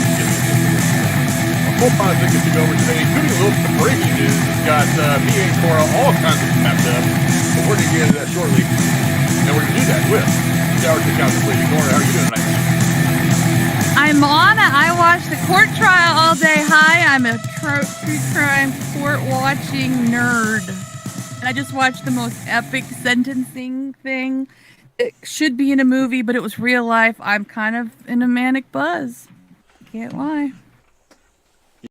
A full lot of things to go over today, including a little bit of breaking news. It's got me and Cora all kinds of wrapped up, but we're going to get into that shortly. And we're going to do that with Shower to Count with Lady Cora. How are you doing tonight? I'm on it. I watched the court trial all day. Hi, I'm a true crime court watching nerd. And I just watched the most epic sentencing thing. It should be in a movie, but it was real life. I'm kind of in a manic buzz. Can't lie. The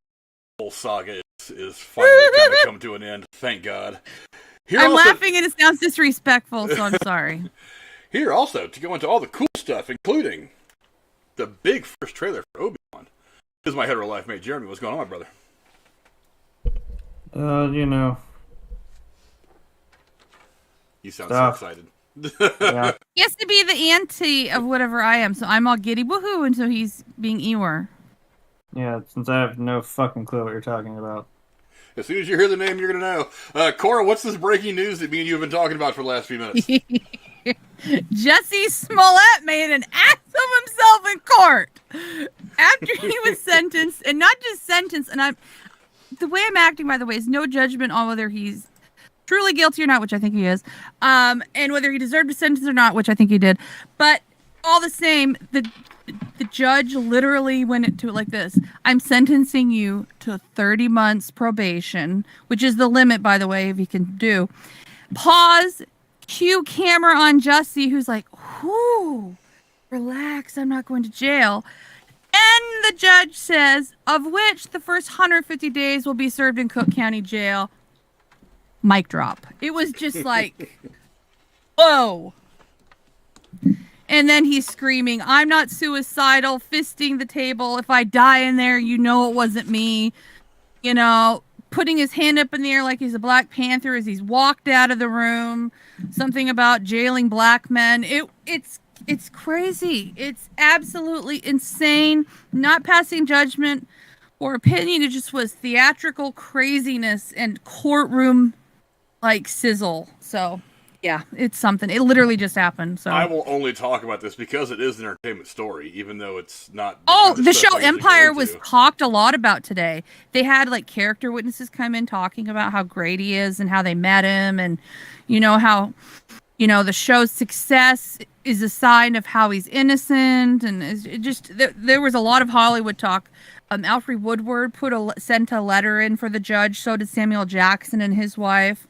whole saga is finally kind of come to an end. Thank God. I'm laughing and it sounds disrespectful, so I'm sorry. Here also to go into all the cool stuff, including the big first trailer for Obi-Wan. This is my hetero life mate, Jeremy. What's going on, my brother? You sound so excited. Yeah. He has to be the auntie of whatever I am, so I'm all giddy woohoo, and so he's being Eeyore. Yeah, since I have no fucking clue what you're talking about. As soon as you hear the name, you're going to know. Cora, what's this breaking news that me and you have been talking about for the last few minutes? Jesse Smollett made an ass of himself in court after he was sentenced, and not just sentenced. And the way I'm acting, by the way, is no judgment on whether he's truly guilty or not, which I think he is, and whether he deserved a sentence or not, which I think he did. But all the same, the judge literally went into it like this: I'm sentencing you to 30 months probation, which is the limit, by the way, if you can do. Pause. Cue camera on Jesse, who's like, whoo, relax, I'm not going to jail. And the judge says, of which the first 150 days will be served in Cook County Jail. Mic drop. It was just like, whoa. And then he's screaming, I'm not suicidal, fisting the table. If I die in there, you know it wasn't me. You know, putting his hand up in the air like he's a Black Panther as he's walked out of the room. Something about jailing black men. It's crazy. It's absolutely insane. Not passing judgment or opinion. It just was theatrical craziness and courtroom like sizzle. So yeah, it's something. It literally just happened. So I will only talk about this because it is an entertainment story, even though it's not. Oh, the show Empire was talked a lot about today. They had like character witnesses come in talking about how great he is and how they met him, and how the show's success is a sign of how he's innocent, and it just there was a lot of Hollywood talk. Alfred Woodward sent a letter in for the judge. So did Samuel Jackson and his wife.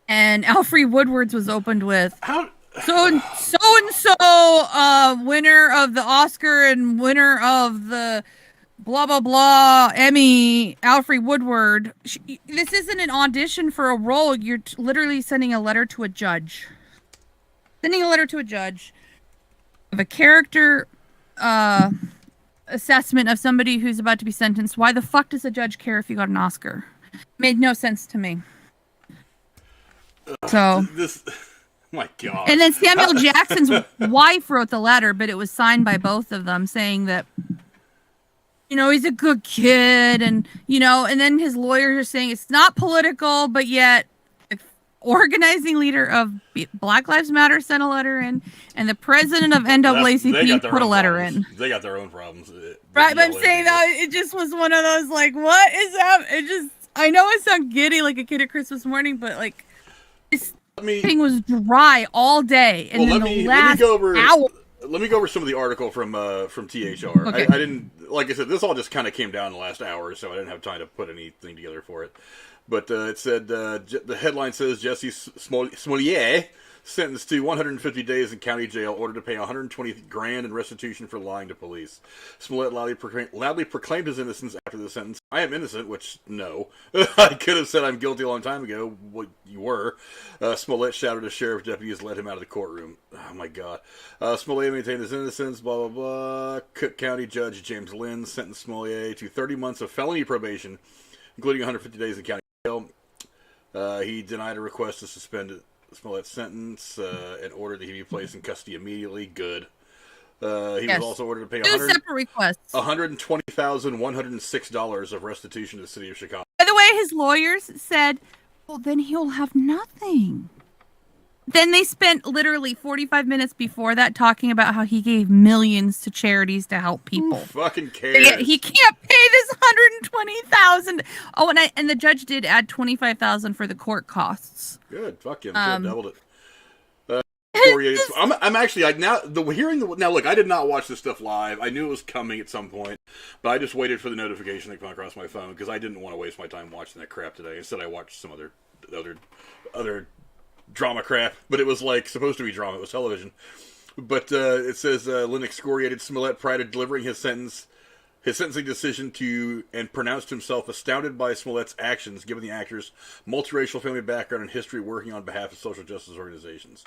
And Alfred Woodward's was opened with so and so winner of the Oscar and winner of the blah blah blah Emmy, Alfred Woodward. This isn't an audition for a role. You're literally sending a letter to a judge. Sending a letter to a judge of a character assessment of somebody who's about to be sentenced. Why the fuck does a judge care if you got an Oscar? Made no sense to me. So my God. And then Samuel Jackson's wife wrote the letter, but it was signed by both of them, saying that he's a good kid, and and then his lawyers are saying it's not political, but yet the organizing leader of Black Lives Matter sent a letter in, and the president of NAACP put a letter in. They got their own problems. Right, but I'm saying that it just was one of those like, what is that? I know it sounds giddy like a kid at Christmas morning, but like. This thing was dry all day, and then the last hour. Let me go over some of the article from THR. Okay. I didn't, like I said, this all just kind of came down in the last hour, so I didn't have time to put anything together for it. But it said the headline says Jesse Smollett sentenced to 150 days in county jail, ordered to pay $120,000 in restitution for lying to police. Smollett loudly proclaimed his innocence after the sentence. I am innocent, which, no. I could have said I'm guilty a long time ago. Well, you were. Smollett shouted as sheriff deputies led him out of the courtroom. Oh, my God. Smollett maintained his innocence, blah, blah, blah. Cook County Judge James Lynn sentenced Smollett to 30 months of felony probation, including 150 days in county jail. He denied a request to suspend Smollett's sentence and ordered that he be placed in custody immediately. Good. He was also ordered to pay two separate requests. $120,106 of restitution to the city of Chicago. By the way, his lawyers said, well, then he'll have nothing. Then they spent literally 45 minutes before that talking about how he gave millions to charities to help people. Who fucking cares? He can't pay this $120,000. Oh, and the judge did add $25,000 for the court costs. Good, fuck him. Doubled it. I'm actually like now look, I did not watch this stuff live. I knew it was coming at some point, but I just waited for the notification to come across my phone because I didn't want to waste my time watching that crap today. Instead, I watched some other drama crap, but it was like supposed to be drama. It was television. But it says Lynn excoriated Smollett prior to delivering his sentencing decision and pronounced himself astounded by Smollett's actions, given the actor's multiracial family background and history working on behalf of social justice organizations.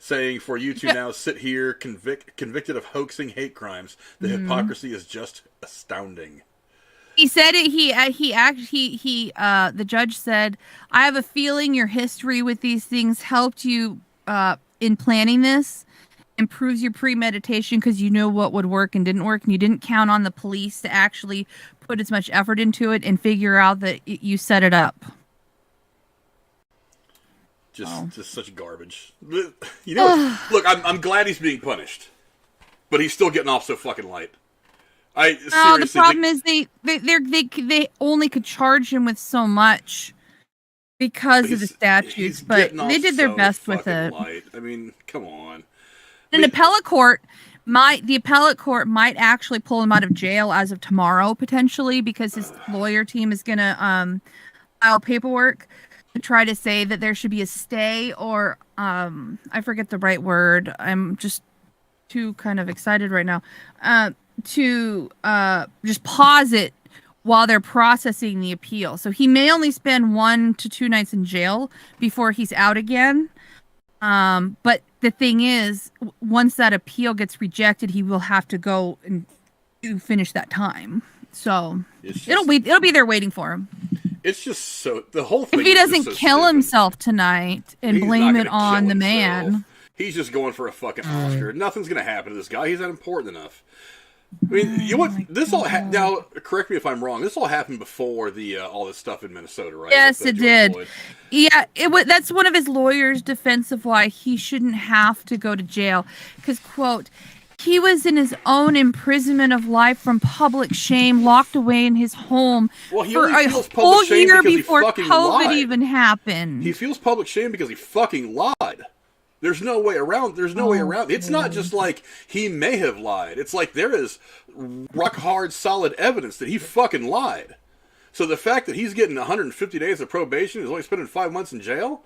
Saying, for you to now sit here convicted of hoaxing hate crimes, the hypocrisy is just astounding. He said it. The judge said, "I have a feeling your history with these things helped you in planning this, improves your premeditation because you know what would work and didn't work, and you didn't count on the police to actually put as much effort into it and figure out that you set it up." Just such garbage. You know, look, I'm glad he's being punished, but he's still getting off so fucking light. The problem is they only could charge him with so much because of the statutes, but they did their best with it. Light. I mean, come on. The appellate court might actually pull him out of jail as of tomorrow, potentially, because his lawyer team is gonna file paperwork to try to say that there should be a stay, or I forget the right word. I'm just too kind of excited right now. To just pause it while they're processing the appeal. So he may only spend 1 to 2 nights in jail before he's out again. But the thing is, once that appeal gets rejected, he will have to go and finish that time. So it'll be there waiting for him. It's just so the whole thing. If he doesn't kill himself tonight and blame it on the man, he's just going for a fucking Oscar. Nothing's gonna happen to this guy. He's not important enough. I mean, you know what? This all now. Correct me if I'm wrong. This all happened before the all this stuff in Minnesota, right? Yes, it did. Floyd. Yeah, that's one of his lawyers' defense of why he shouldn't have to go to jail. Because, quote, he was in his own imprisonment of life from public shame, locked away in his home for a whole year before COVID even happened. He feels public shame because he fucking lied. There's no way around. It's not just like he may have lied. It's like there is rock hard, solid evidence that he fucking lied. So the fact that he's getting 150 days of probation, is only spending 5 months in jail,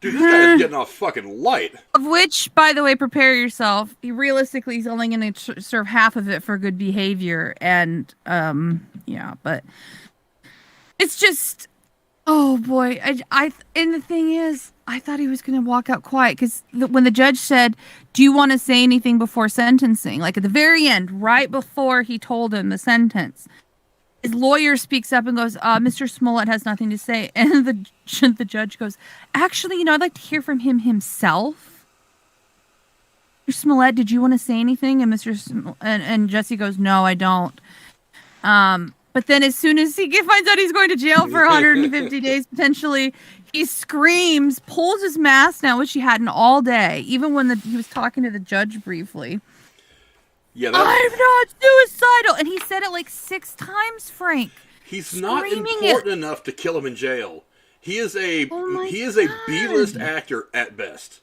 dude, this guy is getting off fucking light. Of which, by the way, prepare yourself. Realistically, he's only going to serve half of it for good behavior, and but it's just. Oh boy, and the thing is, I thought he was going to walk out quiet because when the judge said, "Do you want to say anything before sentencing?" Like at the very end, right before he told him the sentence, his lawyer speaks up and goes, "Mr. Smollett has nothing to say," and the judge goes, "Actually, I'd like to hear from him himself." Mr. Smollett, did you want to say anything? And and Jesse goes, "No, I don't." But then as soon as he finds out he's going to jail for 150 days, potentially, he screams, pulls his mask down, which he hadn't all day, even when he was talking to the judge briefly. Yeah, I'm not suicidal. And he said it like 6 times, Frank. He's not important enough to kill him in jail. He is a B-list actor at best.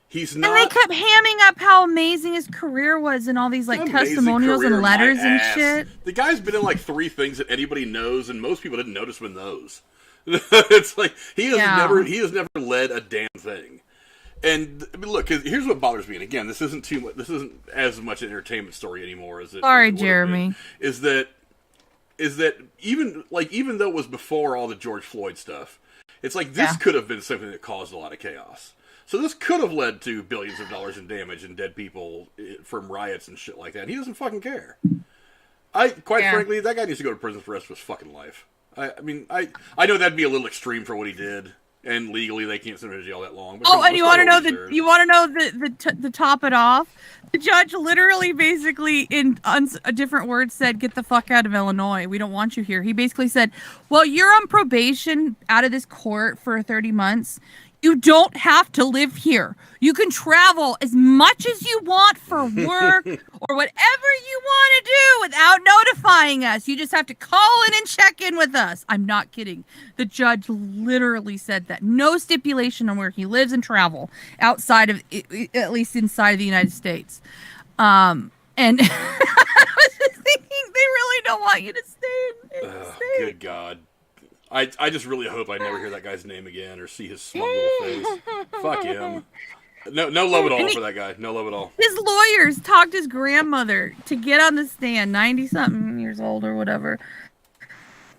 He's not. And they kept hamming up how amazing his career was and all these like testimonials and letters and shit. The guy's been in like 3 things that anybody knows, and most people didn't notice him in those. It's like he has never led a damn thing. And I mean, look, here's what bothers me. And again, this isn't too much. This isn't as much an entertainment story anymore as it. Sorry, Jeremy. Is that even though it was before all the George Floyd stuff, it's like this could have been something that caused a lot of chaos. So this could have led to billions of dollars in damage and dead people from riots and shit like that. He doesn't fucking care. Frankly, that guy needs to go to prison for the rest of his fucking life. I mean, I know that'd be a little extreme for what he did, and legally they can't send him to jail that long. But and you want to know the top it off? The judge literally, basically, in a different word, said, "Get the fuck out of Illinois. We don't want you here." He basically said, "Well, you're on probation out of this court for 30 months. You don't have to live here. You can travel as much as you want for work or whatever you want to do without notifying us. You just have to call in and check in with us. I'm not kidding. The judge literally said that. No stipulation on where he lives and travel outside of, at least inside of the United States. And I was just thinking, they really don't want you to stay in the States. Good God. I just really hope I never hear that guy's name again or see his smug little face. Fuck him. No love at all for that guy. No love at all. His lawyers talked his grandmother to get on the stand, 90-something years old or whatever.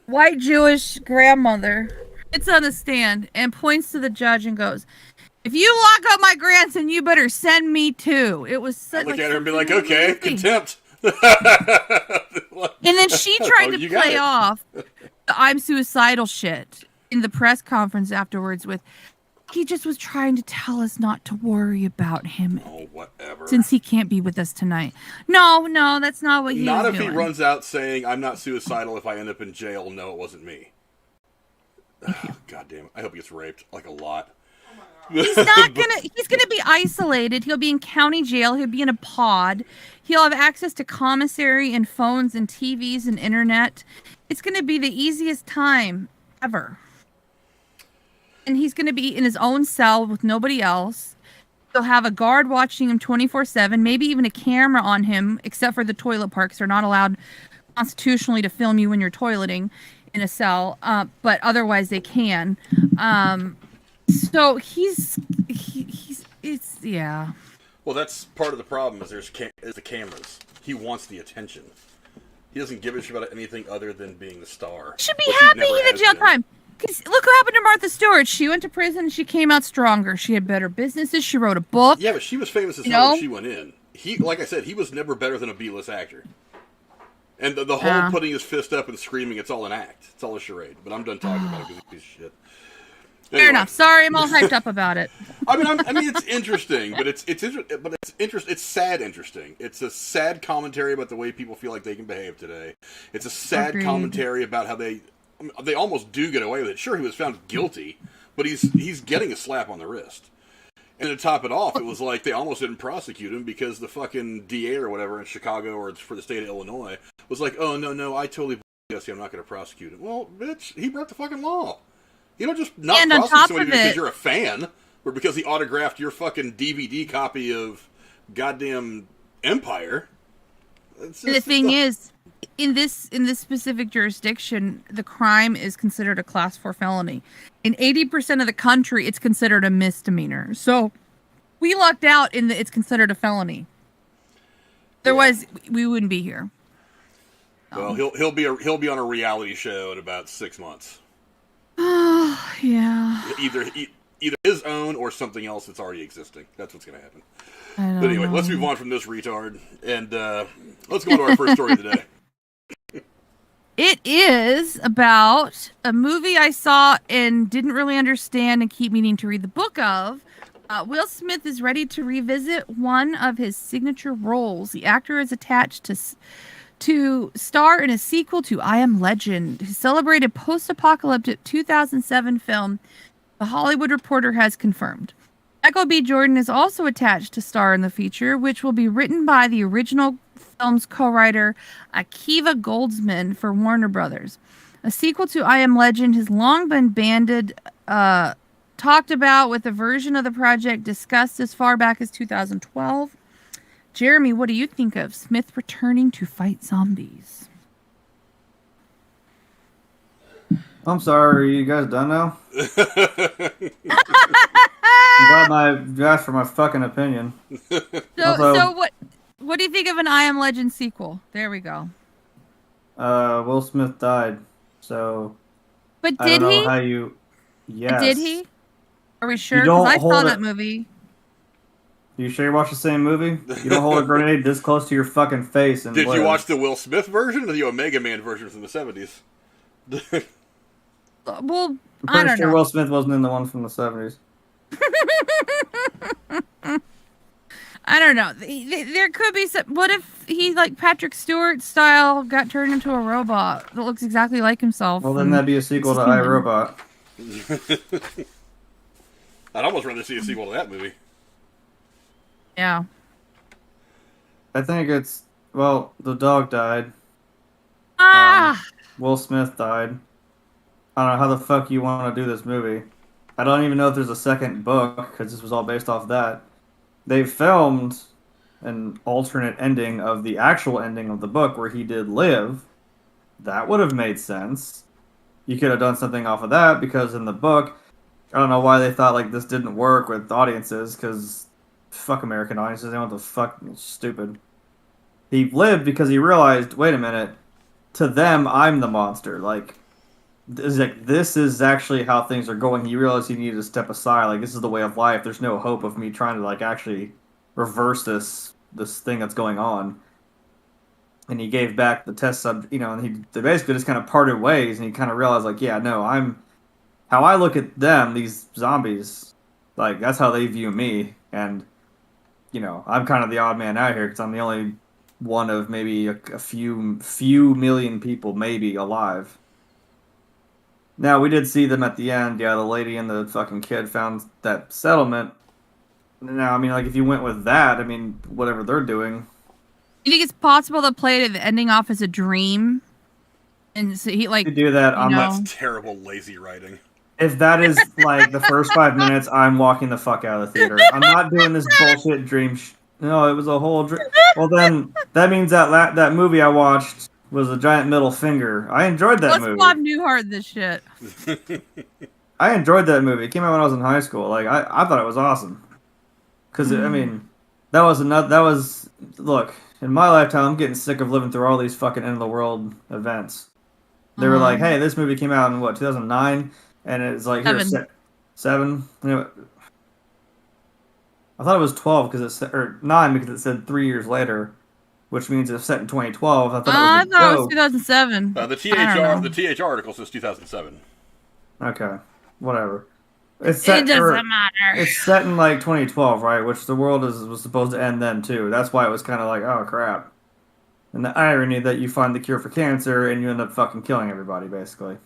White Jewish grandmother gets on the stand and points to the judge and goes, "If you lock up my grandson, you better send me too." It was such, look at her and be like, "Okay, contempt." And then she tried to play off the "I'm suicidal" shit in the press conference afterwards with, "He just was trying to tell us not to worry about him. Oh, whatever. Since he can't be with us tonight." No, that's not what he was doing. Not if he runs out saying, "I'm not suicidal if I end up in jail. No, it wasn't me." God damn it. I hope he gets raped, like, a lot. He's gonna be isolated. He'll be in county jail. He'll be in a pod. He'll have access to commissary and phones and TVs and internet. It's gonna be the easiest time ever. And he's gonna be in his own cell with nobody else. He'll have a guard watching him 24/7, maybe even a camera on him, except for the toilet parks. They're not allowed constitutionally to film you when you're toileting in a cell, but otherwise they can. So yeah. Well, that's part of the problem is is the cameras. He wants the attention. He doesn't give a shit about anything other than being the star. Should be happy he did jail time. Because look what happened to Martha Stewart. She went to prison and she came out stronger. She had better businesses. She wrote a book. Yeah, but she was famous as hell when she went in. Like I said, he was never better than a B-list actor. And the whole putting his fist up and screaming, it's all an act. It's all a charade. But I'm done talking about it because he's a piece of shit. Anyway. Fair enough. Sorry, I'm all hyped up about it. I mean, it's interesting, but it's sad interesting. It's a sad commentary about the way people feel like they can behave today. It's a sad commentary about how they almost do get away with it. Sure, he was found guilty, but he's getting a slap on the wrist. And to top it off, it was like they almost didn't prosecute him because the fucking DA or whatever in Chicago or for the state of Illinois was like, "Oh, no, I totally Jesse, I'm not going to prosecute him." Well, bitch, he broke the fucking law. You don't just not prosecute somebody because you're a fan, or because he autographed your fucking DVD copy of goddamn Empire. The thing is, in this specific jurisdiction, the crime is considered a class 4 felony. In 80% of the country, it's considered a misdemeanor. So we lucked out in that it's considered a felony. Otherwise, we wouldn't be here. Well, he'll be on a reality show in about 6 months. Oh, yeah. Either his own or something else that's already existing. That's what's going to happen. But anyway, let's move on from this retard and let's go to our first story of the day. It is about a movie I saw and didn't really understand and keep meaning to read the book of. Will Smith is ready to revisit one of his signature roles. The actor is attached to star in a sequel to I Am Legend, his celebrated post-apocalyptic 2007 film, The Hollywood Reporter has confirmed. Michael B. Jordan is also attached to star in the feature, which will be written by the original film's co-writer Akiva Goldsman for Warner Brothers. A sequel to I Am Legend has long been talked about, with a version of the project discussed as far back as 2012. Jeremy, what do you think of Smith returning to fight zombies? I'm sorry, you guys done now? I'm glad you asked for my fucking opinion. So what do you think of an I Am Legend sequel? There we go. Will Smith died, so. But did I don't know he? How you? Yes. Did he? Are we sure? Because I saw that movie. You sure you watched the same movie? You don't hold a grenade this close to your fucking face and Did you watch the Will Smith version or the Omega Man version from the 70s? Well, I'm pretty sure Will Smith wasn't in the one from the 70s. I don't know. There could be some. What if he, like Patrick Stewart style, got turned into a robot that looks exactly like himself? Well, then that'd be a sequel to iRobot. I'd almost rather see a sequel to that movie. Yeah. I think it's the dog died. Ah. Will Smith died. I don't know how the fuck you want to do this movie. I don't even know if there's a second book because this was all based off that. They filmed an alternate ending of the actual ending of the book where he did live. That would have made sense. You could have done something off of that because in the book, I don't know why they thought like this didn't work with audiences because fuck American audiences. They want the fuck it's stupid. He lived because he realized, wait a minute, to them I'm the monster. Like this is actually how things are going. He realized he needed to step aside. Like this is the way of life. There's no hope of me trying to like actually reverse this thing that's going on. And he gave back the test sub, and they basically just kind of parted ways. And he kind of realized, like, yeah, no, how I look at them, these zombies, like that's how they view me. And I'm kind of the odd man out here because I'm the only one of maybe a few million people maybe alive. Now, we did see them at the end. Yeah, the lady and the fucking kid found that settlement. Now, I mean, like, if you went with that, I mean, whatever they're doing. You think it's possible to play the ending off as a dream? And so he, like... To do that, That's terrible, lazy writing. If that is, like, the first 5 minutes, I'm walking the fuck out of the theater. I'm not doing this bullshit dream No, it was a whole dream. Well, then, that means that movie I watched was a giant middle finger. I enjoyed that movie. Let's Bob Newhart this shit. I enjoyed that movie. It came out when I was in high school. Like I thought it was awesome. Because I mean, look, in my lifetime, I'm getting sick of living through all these fucking end of the world events. They were like, hey, this movie came out in 2009, and it's like 7. I thought it was 12 or 9 because it said 3 years later. Which means it's set in 2012. I thought it was 2007. The TH article says 2007. Okay, whatever. It doesn't matter. It's set in like 2012, right? Which the world was supposed to end then too. That's why it was kind of like, oh crap. And the irony that you find the cure for cancer and you end up fucking killing everybody, basically.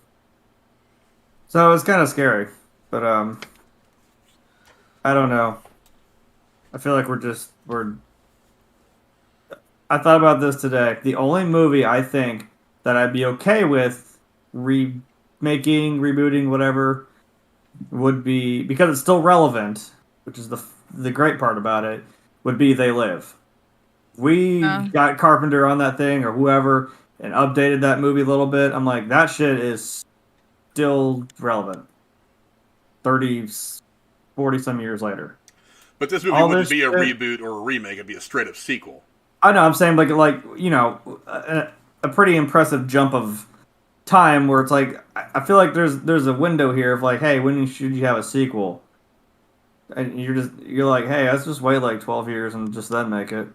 So it's kind of scary, but I don't know. I feel like we're. I thought about this today. The only movie I think that I'd be okay with remaking, rebooting, whatever, would be, because it's still relevant, which is the great part about it, would be They Live. We got Carpenter on that thing, or whoever, and updated that movie a little bit. I'm like, that shit is still relevant. 30, 40 some years later. But this movie wouldn't be a reboot or a remake, it'd be a straight up sequel. I know, I'm saying, like a pretty impressive jump of time where it's like, I feel like there's a window here of like, hey, when should you have a sequel? And you're like, hey, let's just wait like 12 years and just then make it.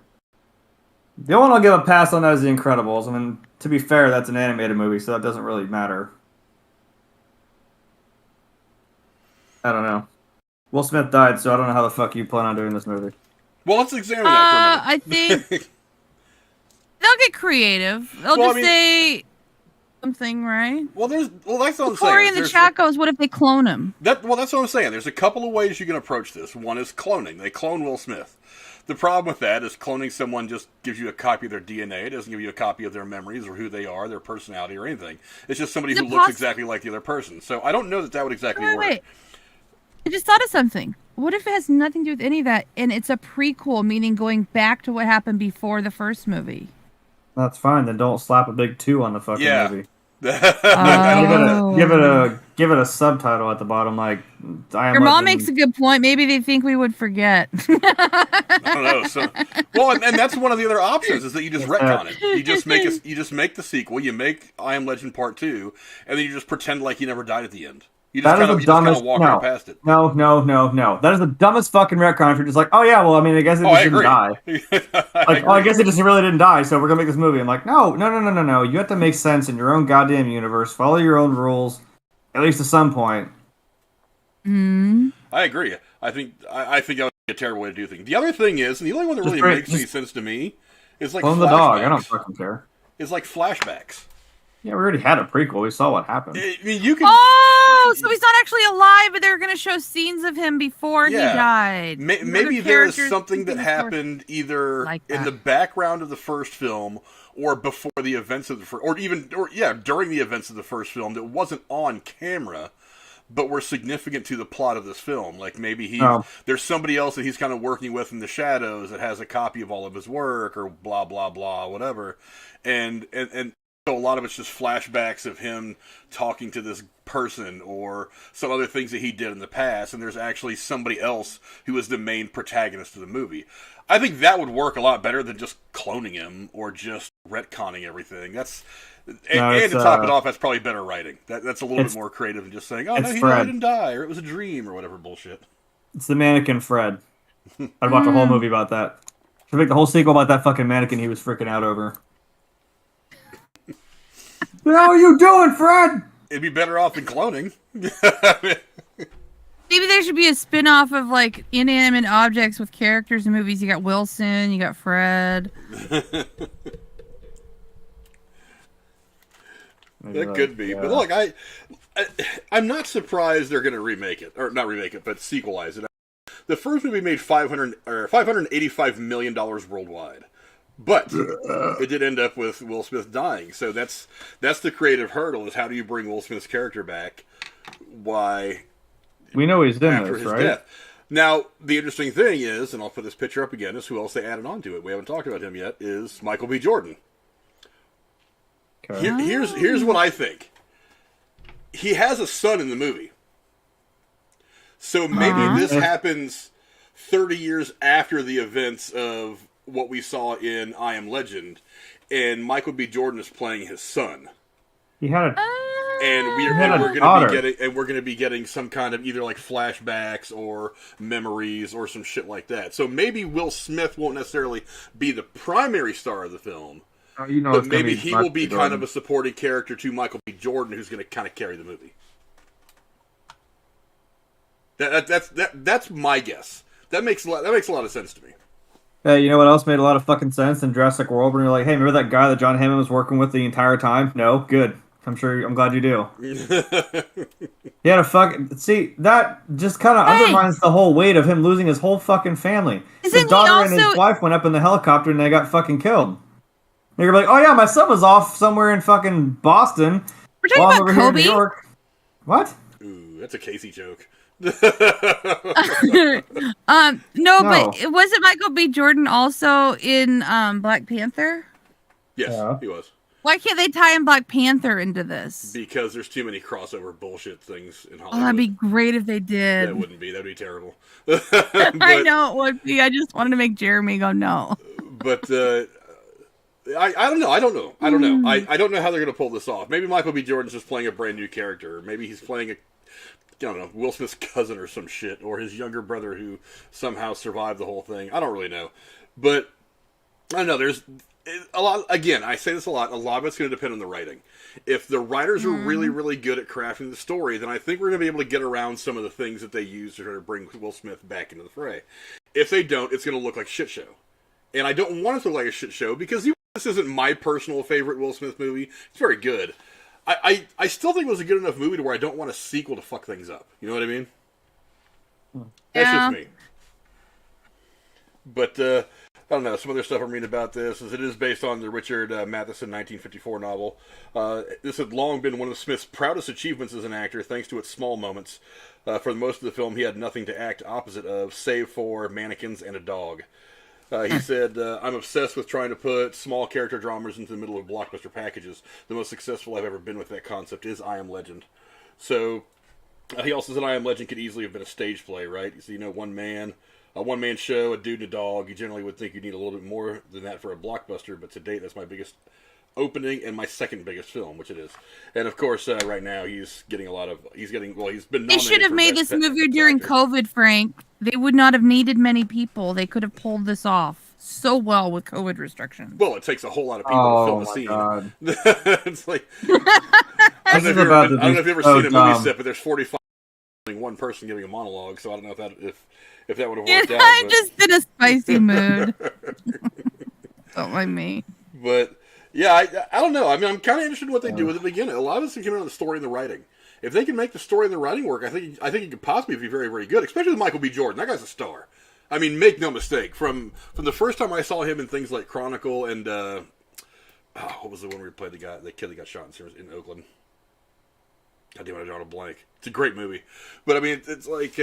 The only one I'll give a pass on that is The Incredibles. I mean, to be fair, that's an animated movie, so that doesn't really matter. I don't know. Will Smith died, so I don't know how the fuck you plan on doing this movie. Well, let's examine that for a minute. I think they'll get creative. They'll say something, right? Well, that's what I'm saying. Corey in the chat goes, what if they clone him? That's what I'm saying. There's a couple of ways you can approach this. One is cloning. They clone Will Smith. The problem with that is cloning someone just gives you a copy of their DNA. It doesn't give you a copy of their memories or who they are, their personality, or anything. It's just somebody who looks exactly like the other person. So I don't know that would exactly work. Wait. I just thought of something. What if it has nothing to do with any of that, and it's a prequel, meaning going back to what happened before the first movie? That's fine. Then don't slap a big 2 on the fucking movie. Give it a subtitle at the bottom, like Your mom makes a good point. Maybe they think we would forget. I don't know. So, and that's one of the other options is that you just retcon it. You just make the sequel. You make I Am Legend Part 2, and then you just pretend like he never died at the end. You just kind of walk right past it. No. That is the dumbest fucking retcon. If you're just like, oh yeah, well, I mean, I guess it just didn't die. I guess it just really didn't die, so we're gonna make this movie. I'm like, no. You have to make sense in your own goddamn universe. Follow your own rules, at least to some point. I agree. I think that would be a terrible way to do things. The other thing is, and the only one that really makes any sense to me is like flashbacks. The dog. I don't fucking care. Is like flashbacks. Yeah, we already had a prequel. We saw what happened. I mean, you can. Oh, so he's not actually alive, but they're going to show scenes of him before he died. Maybe there is something that happened either in the background of the first film or before the events of the first, during the events of the first film that wasn't on camera, but were significant to the plot of this film. Like maybe there's somebody else that he's kind of working with in the shadows that has a copy of all of his work or blah blah blah whatever, and so a lot of it's just flashbacks of him talking to this person or some other things that he did in the past, and there's actually somebody else who is the main protagonist of the movie. I think that would work a lot better than just cloning him or just retconning everything. And to top it off, that's probably better writing. That's a little bit more creative than just saying, oh, no, he didn't die, or it was a dream, or whatever bullshit. It's the mannequin Fred. I'd watch a whole movie about that. Should make the whole sequel about that fucking mannequin he was freaking out over. What the hell are you doing, Fred? It'd be better off than cloning. Maybe there should be a spin-off of, like, inanimate objects with characters in movies. You got Wilson, you got Fred. That could be. Yeah. But look, I'm not surprised they're going to remake it. Or not remake it, but sequelize it. The first movie made $585 million worldwide. But it did end up with Will Smith dying. So that's the creative hurdle, is how do you bring Will Smith's character back? Why? We know he's done after this, his right? death. Now, the interesting thing is, and I'll put this picture up again, is who else they added on to it. We haven't talked about him yet, is Michael B. Jordan. Okay. Here's what I think. He has a son in the movie. So maybe this happens 30 years after the events of what we saw in I Am Legend, and Michael B. Jordan is playing his son. He had a and we're going to be getting some kind of either like flashbacks or memories or some shit like that. So maybe Will Smith won't necessarily be the primary star of the film, but maybe he will be kind of a supporting character to Michael B. Jordan, who's going to kind of carry the movie. That's my guess. That makes a lot of sense to me. Hey, you know what else made a lot of fucking sense in Jurassic World when you're like, hey, remember that guy that John Hammond was working with the entire time? No? Good. I'm glad you do. He had a fucking... See, that just kind of undermines the whole weight of him losing his whole fucking family. His daughter and his wife went up in the helicopter and they got fucking killed. And you're like, oh yeah, my son was off somewhere in fucking Boston. We're talking about Kobe? Here in New York. What? Ooh, that's a Casey joke. No, but wasn't Michael B. Jordan also in Black Panther? Yes, he was. Why can't they tie in Black Panther into this? Because there's too many crossover bullshit things in Hollywood. Oh, that'd be great if they did. That wouldn't be. That'd be terrible. I know it would be. I just wanted to make Jeremy go no. But I don't know. I don't know. I don't know how they're going to pull this off. Maybe Michael B. Jordan's just playing a brand new character. Maybe he's playing Will Smith's cousin or some shit, or his younger brother who somehow survived the whole thing. I don't really know. But I don't know. There's a lot. Again, I say this a lot. A lot of it's going to depend on the writing. If the writers are really, really good at crafting the story, then I think we're going to be able to get around some of the things that they use to try to bring Will Smith back into the fray. If they don't, it's going to look like a shit show. And I don't want it to look like a shit show, because even if this isn't my personal favorite Will Smith movie, it's very good. I still think it was a good enough movie to where I don't want a sequel to fuck things up. You know what I mean? That's just me. But, I don't know, some other stuff I'm reading about this is it is based on the Richard Matheson 1954 novel. This had long been one of Smith's proudest achievements as an actor, thanks to its small moments. For most of the film, he had nothing to act opposite of, save for mannequins and a dog. He said, I'm obsessed with trying to put small character dramas into the middle of blockbuster packages. The most successful I've ever been with that concept is I Am Legend. So, he also said I Am Legend could easily have been a stage play, right? So, a one-man show, a dude and a dog. You generally would think you need a little bit more than that for a blockbuster, but to date, that's my biggest opening and my second biggest film, which it is. And of course, right now he's been nominated. They should have made this movie during COVID, Frank. They would not have needed many people. They could have pulled this off so well with COVID restrictions. Well, it takes a whole lot of people to film a scene. God. It's like I don't know if you've ever seen a movie set, but there's 45 one person giving a monologue, so I don't know if that would have worked out. I'm just in a spicy mood. Don't mind me. But Yeah, I don't know. I mean, I'm kind of interested in what they do with it again. A lot of this is coming on the story and the writing. If they can make the story and the writing work, I think it could possibly be very, very good. Especially with Michael B. Jordan. That guy's a star. I mean, make no mistake. From the first time I saw him in things like Chronicle and what was the one where he played the kid that got shot in Oakland? God damn it, I drawn a blank. It's a great movie, but I mean, it's like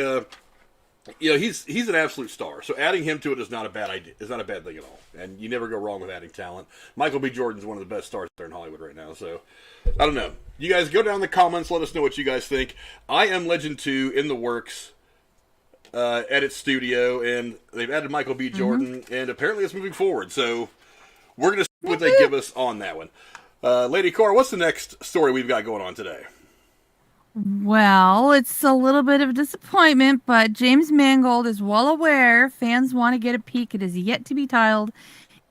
he's an absolute star. So adding him to it is not a bad idea. It's not a bad thing at all, and you never go wrong with adding talent. Michael B. Jordan's one of the best stars there in Hollywood right now. So I don't know. You guys go down in the comments. Let us know what you guys think. I Am Legend 2 in the works. Edit studio, and they've added Michael B. Jordan, and apparently it's moving forward. So we're going to see what they give us on that one. Lady Cora, what's the next story we've got going on today? Well, it's a little bit of a disappointment, but James Mangold is well aware fans want to get a peek at his yet-to-be-titled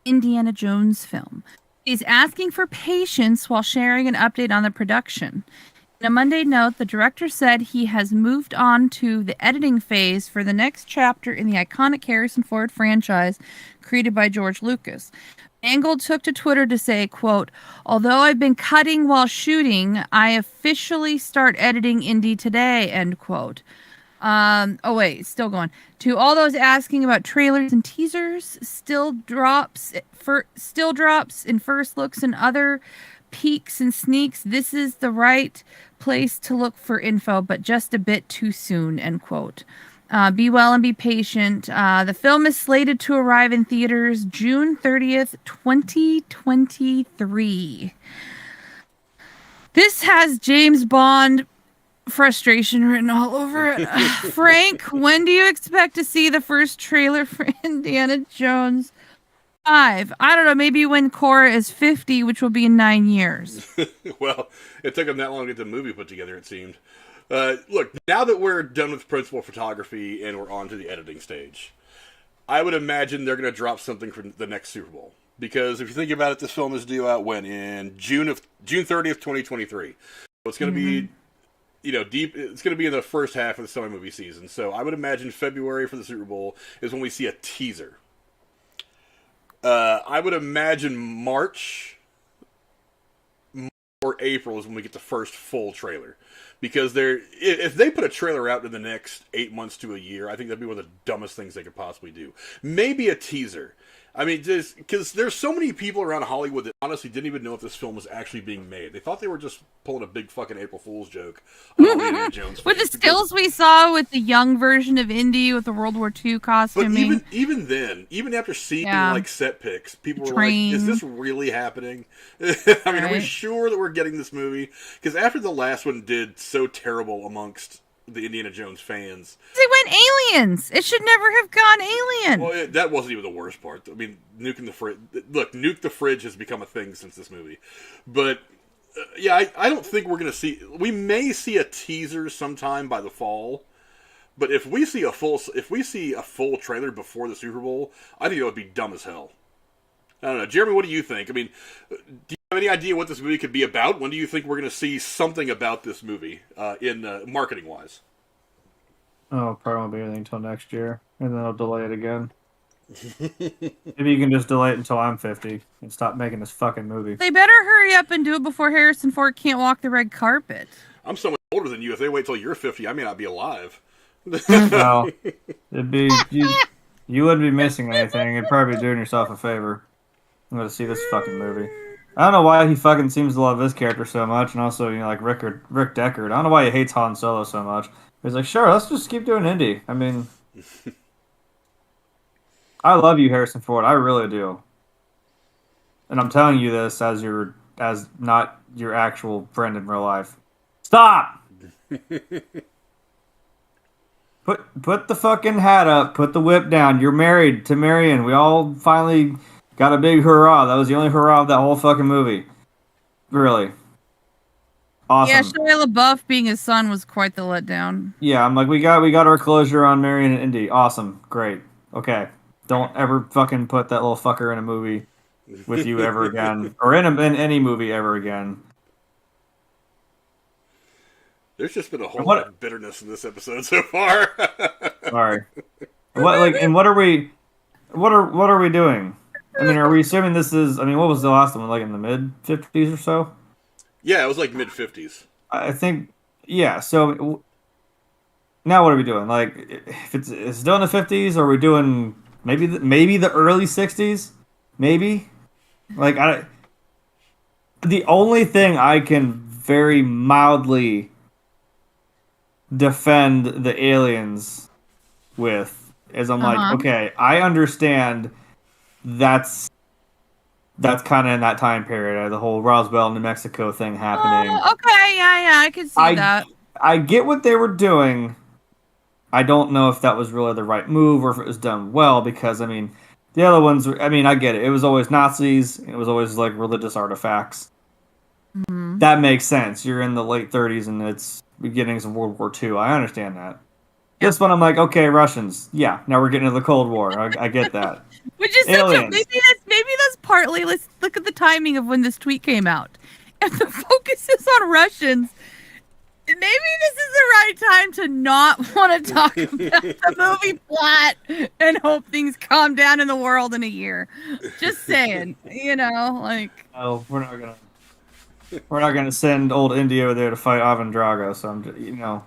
Indiana Jones film. He's asking for patience while sharing an update on the production. In a Monday note, the director said he has moved on to the editing phase for the next chapter in the iconic Harrison Ford franchise created by George Lucas. Mangold took to Twitter to say, quote, "Although I've been cutting while shooting, I officially start editing Indy today," end quote. Still going. To all those asking about trailers and teasers, still drops and first looks and other peeks and sneaks, this is the right place to look for info, but just a bit too soon, end quote. Be well and be patient. The film is slated to arrive in theaters June 30th, 2023. This has James Bond frustration written all over it. Frank, when do you expect to see the first trailer for Indiana Jones 5? I don't know, maybe when Cora is 50, which will be in 9 years. Well, it took them that long to get the movie put together, it seemed. Look, now that we're done with principal photography and we're on to the editing stage, I would imagine they're going to drop something for the next Super Bowl. Because if you think about it, this film is due out when? In June 30th, 2023. So it's going to be, it's going to be in the first half of the summer movie season. So I would imagine February for the Super Bowl is when we see a teaser. I would imagine March or April is when we get the first full trailer. Because if they put a trailer out in the next 8 months to a year, I think that'd be one of the dumbest things they could possibly do. Maybe a teaser. I mean, just because there's so many people around Hollywood that honestly didn't even know if this film was actually being made. They thought they were just pulling a big fucking April Fool's joke on all the Indiana Jones with the stills we saw with the young version of Indy with the World War II costuming. But even then, even after seeing like set pics, people were like, "Is this really happening?" I mean, are we sure that we're getting this movie? Because after the last one did so terrible amongst the Indiana Jones fans, they went aliens. It should never have gone alien. Well, that wasn't even the worst part. I mean, nuking the fridge. Look, nuke the fridge has become a thing since this movie. But I don't think we're gonna see. We may see a teaser sometime by the fall. But if we see a full trailer before the Super Bowl, I think it would be dumb as hell. I don't know, Jeremy. What do you think? I mean, do you have any idea what this movie could be about? When do you think we're going to see something about this movie in marketing wise? Oh, probably won't be anything until next year, and then I'll delay it again. Maybe you can just delay it until I'm 50 and stop making this fucking movie. They better hurry up and do it before Harrison Ford can't walk the red carpet. I'm so much older than you. If they wait till you're 50, I may not be alive. No, it'd be you wouldn't be missing anything. You'd probably be doing yourself a favor. I'm going to see this fucking movie. I don't know why he fucking seems to love this character so much, and also, like Rick Deckard. I don't know why he hates Han Solo so much. He's like, sure, let's just keep doing Indy. I mean, I love you, Harrison Ford. I really do. And I'm telling you this as not your actual friend in real life. Stop! Put the fucking hat up. Put the whip down. You're married to Marion. We all finally got a big hurrah. That was the only hurrah of that whole fucking movie. Really. Awesome. Yeah, Shia LaBeouf being his son was quite the letdown. Yeah, I'm like, we got our closure on Marion and Indy. Awesome. Great. Okay. Don't ever fucking put that little fucker in a movie with you ever again. Or in any movie ever again. There's just been a whole lot of bitterness in this episode so far. Sorry. What are we doing? I mean, are we assuming this is? I mean, what was the last one? Like in the mid-50s or so? Yeah, it was like mid-50s. I think. Yeah. So now what are we doing? Like, if it's still in the 50s, or are we doing maybe the early 60s? Maybe. Like the only thing I can very mildly defend the aliens with is I'm like, Uh-huh. okay, I understand that's kind of in that time period, the whole Roswell, New Mexico thing happening. Oh, okay, yeah, I could see I that. I get what they were doing. I don't know if that was really the right move or if it was done well because I mean, the other ones. I mean, I get it. It was always Nazis. It was always like religious artifacts. Hmm. That makes sense. You're in the late 30s and it's beginnings of World War II. I understand that. This one, I'm like, okay, Russians. Yeah, now we're getting into the Cold War. I get that. Which is Aliens. maybe that's partly. Let's look at the timing of when this tweet came out. If the focus is on Russians, maybe this is the right time to not want to talk about the movie plot and hope things calm down in the world in a year. Just saying, like. Oh, we're not gonna send old India over there to fight Ivan Drago. So I'm,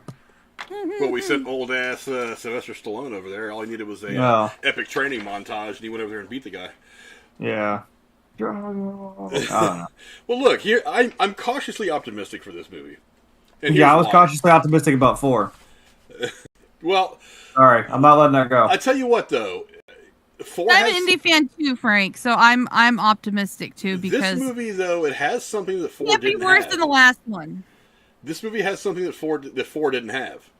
Well, we sent old ass Sylvester Stallone over there. All he needed was a No. epic training montage, and he went over there and beat the guy. Yeah. I don't know. Well, look here. I'm cautiously optimistic for this movie. And Yeah, here's I was why. cautiously optimistic about 4. Well, Sorry, I'm not letting that go. I tell you what, though, 4 I'm has an indie fan too, Frank. So I'm optimistic too this because movie, though, it has something that 4 it can't be didn't worse have. than the last one. This movie has something that 4 didn't have.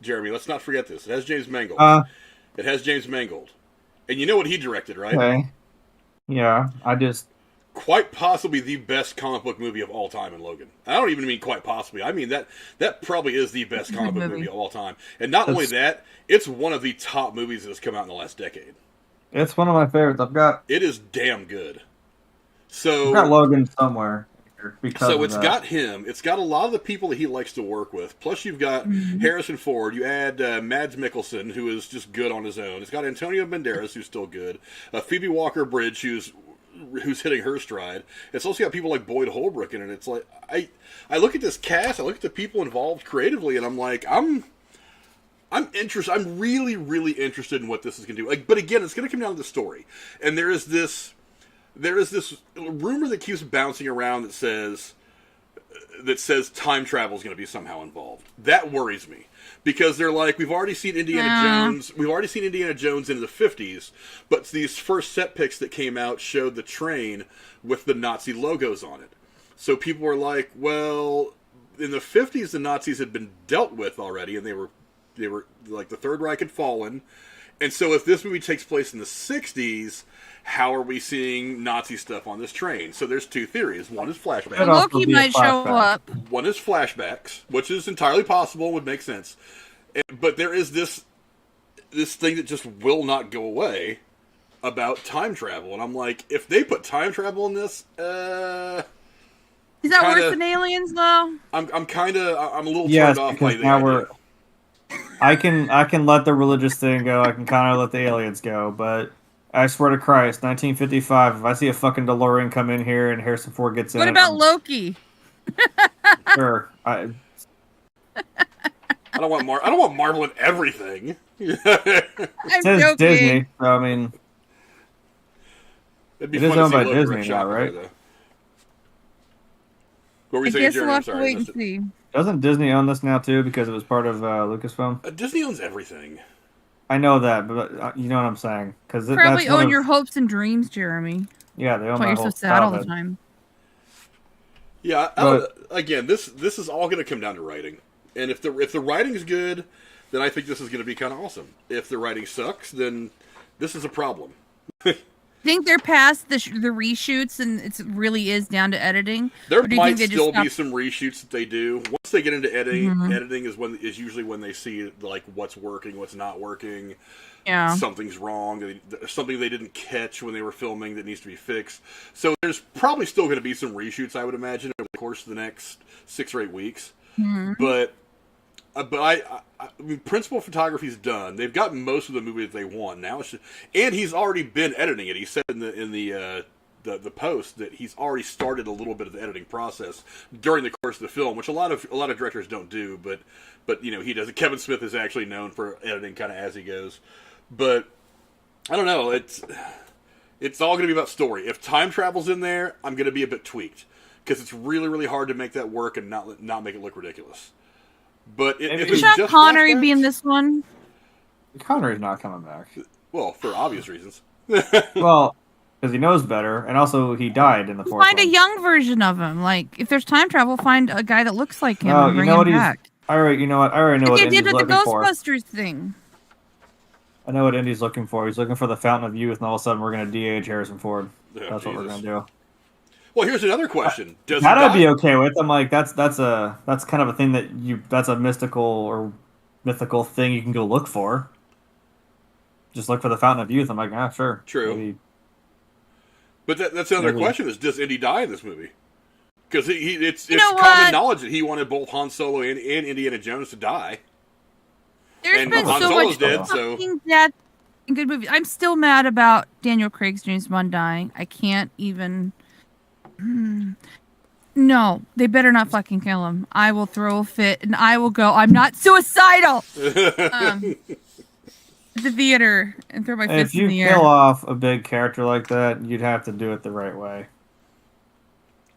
Jeremy, let's not forget this. It has James Mangold. It has James Mangold, and you know what he directed, right? Okay. Yeah, I just. Quite possibly the best comic book movie of all time in Logan. I don't even mean quite possibly. I mean that probably is the best comic book movie of all time. And not only that, it's one of the top movies that has come out in the last decade. It's one of my favorites. It is damn good. I've got Logan somewhere. So it's got him. It's got a lot of the people that he likes to work with. Plus, you've got Harrison Ford. You add Mads Mikkelsen, who is just good on his own. It's got Antonio Banderas, who's still good. Phoebe Walker-Bridge, who's hitting her stride. It's also got people like Boyd Holbrook in it. It's like I look at this cast. I look at the people involved creatively, and I'm like, I'm interested. I'm really, really interested in what this is going to do. Like, but again, it's going to come down to the story. And there is this rumor that keeps bouncing around that says time travel is going to be somehow involved. That worries me because they're like, we've already seen Indiana Jones. We've already seen Indiana Jones into the 50s, but these first set pics that came out showed the train with the Nazi logos on it. So people were like, well, in the 50s, the Nazis had been dealt with already, and they were like the Third Reich had fallen. And so if this movie takes place in the 60s, how are we seeing Nazi stuff on this train? So there's two theories. One is flashbacks. Loki might show up. One is flashbacks, which is entirely possible, would make sense. But there is this thing that just will not go away about time travel. And I'm like, if they put time travel in this, is that worse than Aliens, though? I'm a little turned off by the idea. I can let the religious thing go. I can kind of let the aliens go, but I swear to Christ, 1955. If I see a fucking DeLorean come in here and Harrison Ford gets in, what about Loki? Sure. I don't want Marvel in everything. It says Disney, so I mean, it'd be it is fun owned to see by Logan Disney now, right? What were you I saying, guess Jerry? we'll I'm have to sorry. wait and see. Doesn't Disney own this now too because it was part of Lucasfilm? Disney owns everything. I know that, but you know what I'm saying? Because Probably own your hopes and dreams, Jeremy. Yeah, they own That's why my you're whole so sad all the childhood. time. Yeah, again, this is all going to come down to writing, and if the writing's good, then I think this is going to be kind of awesome. If the writing sucks, then this is a problem. Think they're past the reshoots and it really is down to editing? There might still be some reshoots that they do. Once they get into editing, editing is usually when they see like what's working, what's not working. Yeah, something's wrong. Something they didn't catch when they were filming that needs to be fixed. So there's probably still going to be some reshoots, I would imagine, over the course of the next 6 or 8 weeks. But I mean, principal photography's done. They've got most of the movie that they want now. And he's already been editing it. He said in the post that he's already started a little bit of the editing process during the course of the film, which a lot of directors don't do. But he does it. Kevin Smith is actually known for editing kind of as he goes. But I don't know. It's all going to be about story. If time travel's in there, I'm going to be a bit tweaked because it's really, really hard to make that work and not make it look ridiculous. But if it's Sean just Connery flashbacks, be in this one? Connery's not coming back. well, for obvious reasons. Well, because he knows better, and also he died in the fourth Find a one. young version of him. Like, if there's time travel, find a guy that looks like him No, and you bring know him what he's. back. I already know Like what they Indy's did with the looking for. Ghostbusters thing. I know what Indy's looking for. He's looking for the Fountain of Youth, and all of a sudden we're going to de-age Harrison Ford. Oh, That's what we're Jesus. going to do. Well, here's another question. Does That he I'd die? be okay with. I'm like, that's kind of a thing that's a mythical thing you can go look for. Just look for the Fountain of Youth. I'm like, sure. True. Maybe. But that's another Maybe. question: is does Indy die in this movie? Because it's You know common what? knowledge that he wanted both Han Solo and Indiana Jones to die. There's And been Han so Solo's much dead, so- fucking death in good movies. I'm still mad about Daniel Craig's James Bond dying. I can't even. No, they better not fucking kill him. I will throw a fit and I will go. I'm not suicidal. At the theater and throw my If fists in you the kill air. off a big character like that, you'd have to do it the right way.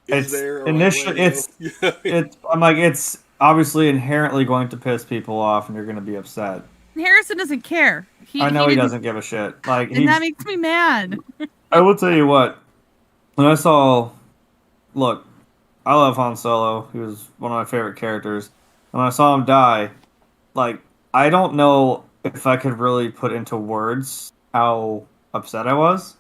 Is It's there a initially right way? I'm like, it's obviously inherently going to piss people off, and you're going to be upset. Harrison doesn't care. I know he didn't- doesn't give a shit. Like and that makes me mad. I will tell you what. When I saw, look, I love Han Solo. He was one of my favorite characters. And when I saw him die, like, I don't know if I could really put into words how upset I was.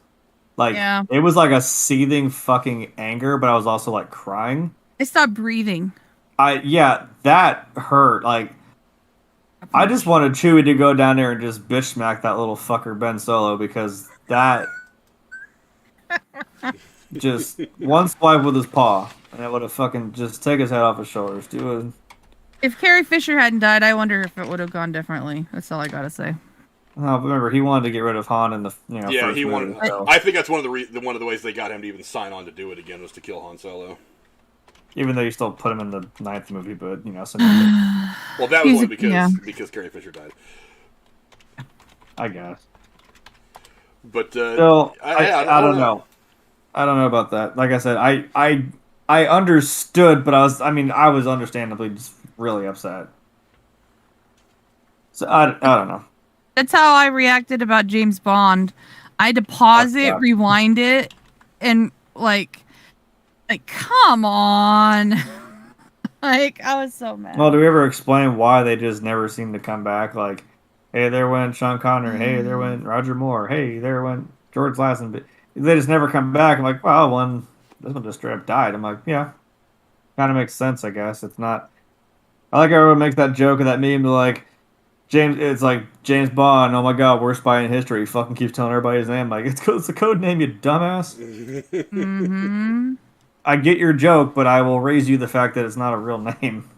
Like, Yeah. it was like a seething fucking anger, but I was also like crying. I stopped breathing. Yeah, that hurt. Like, I just wanted Chewie to go down there and just bitch smack that little fucker Ben Solo because that just one swipe with his paw and it would have fucking just take his head off his shoulders, dude. If Carrie Fisher hadn't died, I wonder if it would have gone differently. That's all I gotta say. Oh, but remember, he wanted to get rid of Han in the Yeah, first he movie, wanted. so. I think that's one of the ways they got him to even sign on to do it again was to kill Han Solo. Even though you still put him in the 9th movie, but so Well, that was He's- only yeah. because Carrie Fisher died. I guess. But Still, I I don't know. I don't know about that. Like I said, I understood, but I was understandably just really upset. So I don't know. That's how I reacted about James Bond. I had to pause it, Yeah. rewind it, and like come on. Like I was so mad. Well, do we ever explain why they just never seem to come back? Like, hey, there went Sean Connery. Hey, there went Roger Moore. Hey, there went George Lazenby. But they just never come back. I'm like, well, this one just straight up died. I'm like, yeah, kind of makes sense, I guess. It's not. I like everyone makes that joke of that meme, like it's like James Bond. Oh my God, worst spy in history. He fucking keeps telling everybody his name. Like it's a code name, you dumbass. Mm-hmm. I get your joke, but I will raise you the fact that it's not a real name.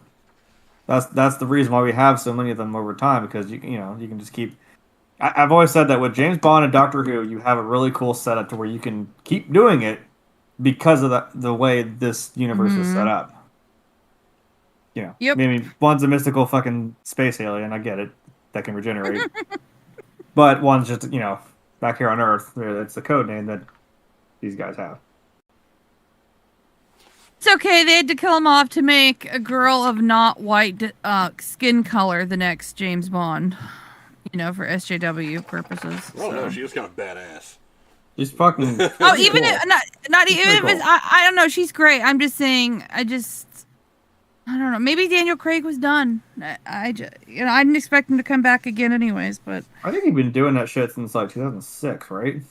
That's the reason why we have so many of them over time, because you can just keep. I've always said that with James Bond and Doctor Who, you have a really cool setup to where you can keep doing it because of the way this universe is set up. Yep. I mean, one's a mystical fucking space alien. I get it, that can regenerate, but one's just back here on Earth. That's the code name that these guys have. It's okay. They had to kill him off to make a girl of not white skin color the next James Bond. For SJW purposes. Oh no, so. she was kind of badass. She's fucking. Oh, even cool. if not even if cool. it's I don't know. She's great. I'm just saying. I don't know. Maybe Daniel Craig was done. I just, I didn't expect him to come back again, anyways. But I think he's been doing that shit since like 2006, right?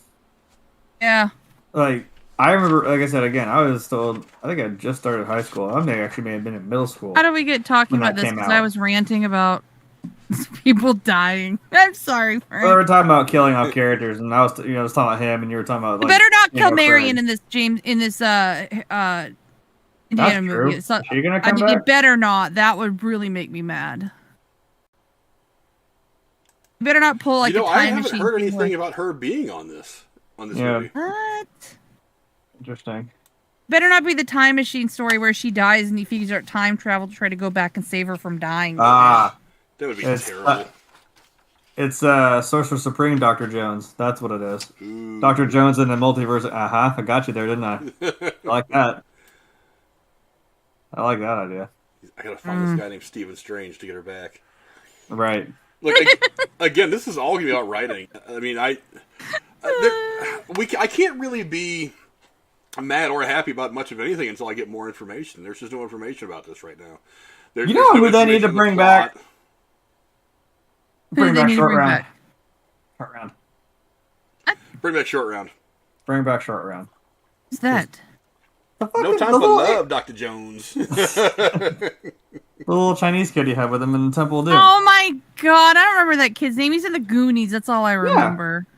yeah. Like I remember, like I said again, I think I just started high school. I may have been in middle school. How do we get talking When that about this? came Because out. I was ranting about people dying. I'm sorry, Frank. Well, we were talking about killing off characters, and I was talking about him, and you were talking about You like. better not kill Craig. Marion in this Indiana That's movie. true. It's not, Is she gonna I come mean, you back? better not. That would really make me mad. Better not pull like a I time haven't machine. heard anything about her being on this movie. What? Interesting. Better not be the time machine story where she dies and he figures out time travel to try to go back and save her from dying. That would be terrible. It's Sorcerer Supreme Dr. Jones. That's what it is. Ooh. Dr. Jones in the multiverse. I got you there, didn't I? I like that. I like that idea. I gotta find this guy named Stephen Strange to get her back. Right. Look, again, this is all gonna be about writing. I mean, I can't really be mad or happy about much of anything until I get more information. There's just no information about this right now. You know who they need to bring back? Bring back Short Round. Short Round. Bring back Short Round. Bring back Short Round. What's that? No time for love, Dr. Jones. The little Chinese kid you had with him in the Temple of Doom. Oh my god, I don't remember that kid's name. He's in the Goonies. That's all I remember. Yeah.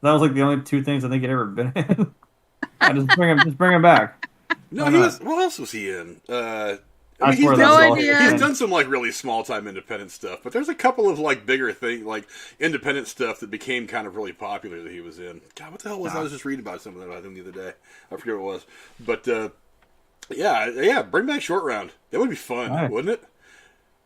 That was like the only two things I think he'd ever been in. Just bring him back. No, what else was he in? He's done some like really small time independent stuff, but there's a couple of like bigger things, like independent stuff that became kind of really popular that he was in. God, what the hell was I was just reading about something about him the other day? I forget what it was, but yeah, bring back Short Round. That would be fun, wouldn't it?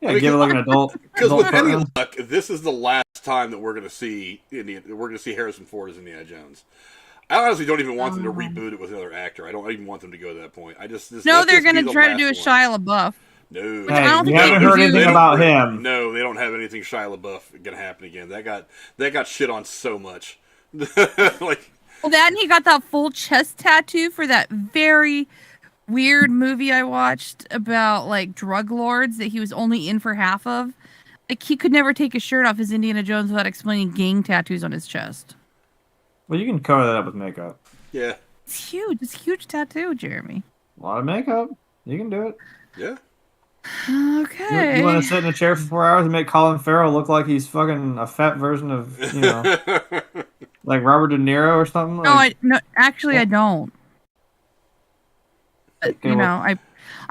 Yeah, give it like an adult. Because with any luck, this is the last time that we're going to see Harrison Ford as Indiana Jones. I honestly don't even want them to reboot it with another actor. I don't even want them to go to that point. No, they're going to try to do a Shia LaBeouf. No, you haven't heard anything about him. No, they don't have anything Shia LaBeouf going to happen again. That got shit on so much. Like, well, that and he got that full chest tattoo for that very weird movie I watched about like drug lords that he was only in for half of. Like he could never take his shirt off as Indiana Jones without explaining gang tattoos on his chest. Well, you can cover that up with makeup. Yeah. It's huge. It's a huge tattoo, Jeremy. A lot of makeup. You can do it. Yeah. Okay. You want to sit in a chair for 4 hours and make Colin Farrell look like he's fucking a fat version of, like Robert De Niro or something? No, actually, I don't. But, I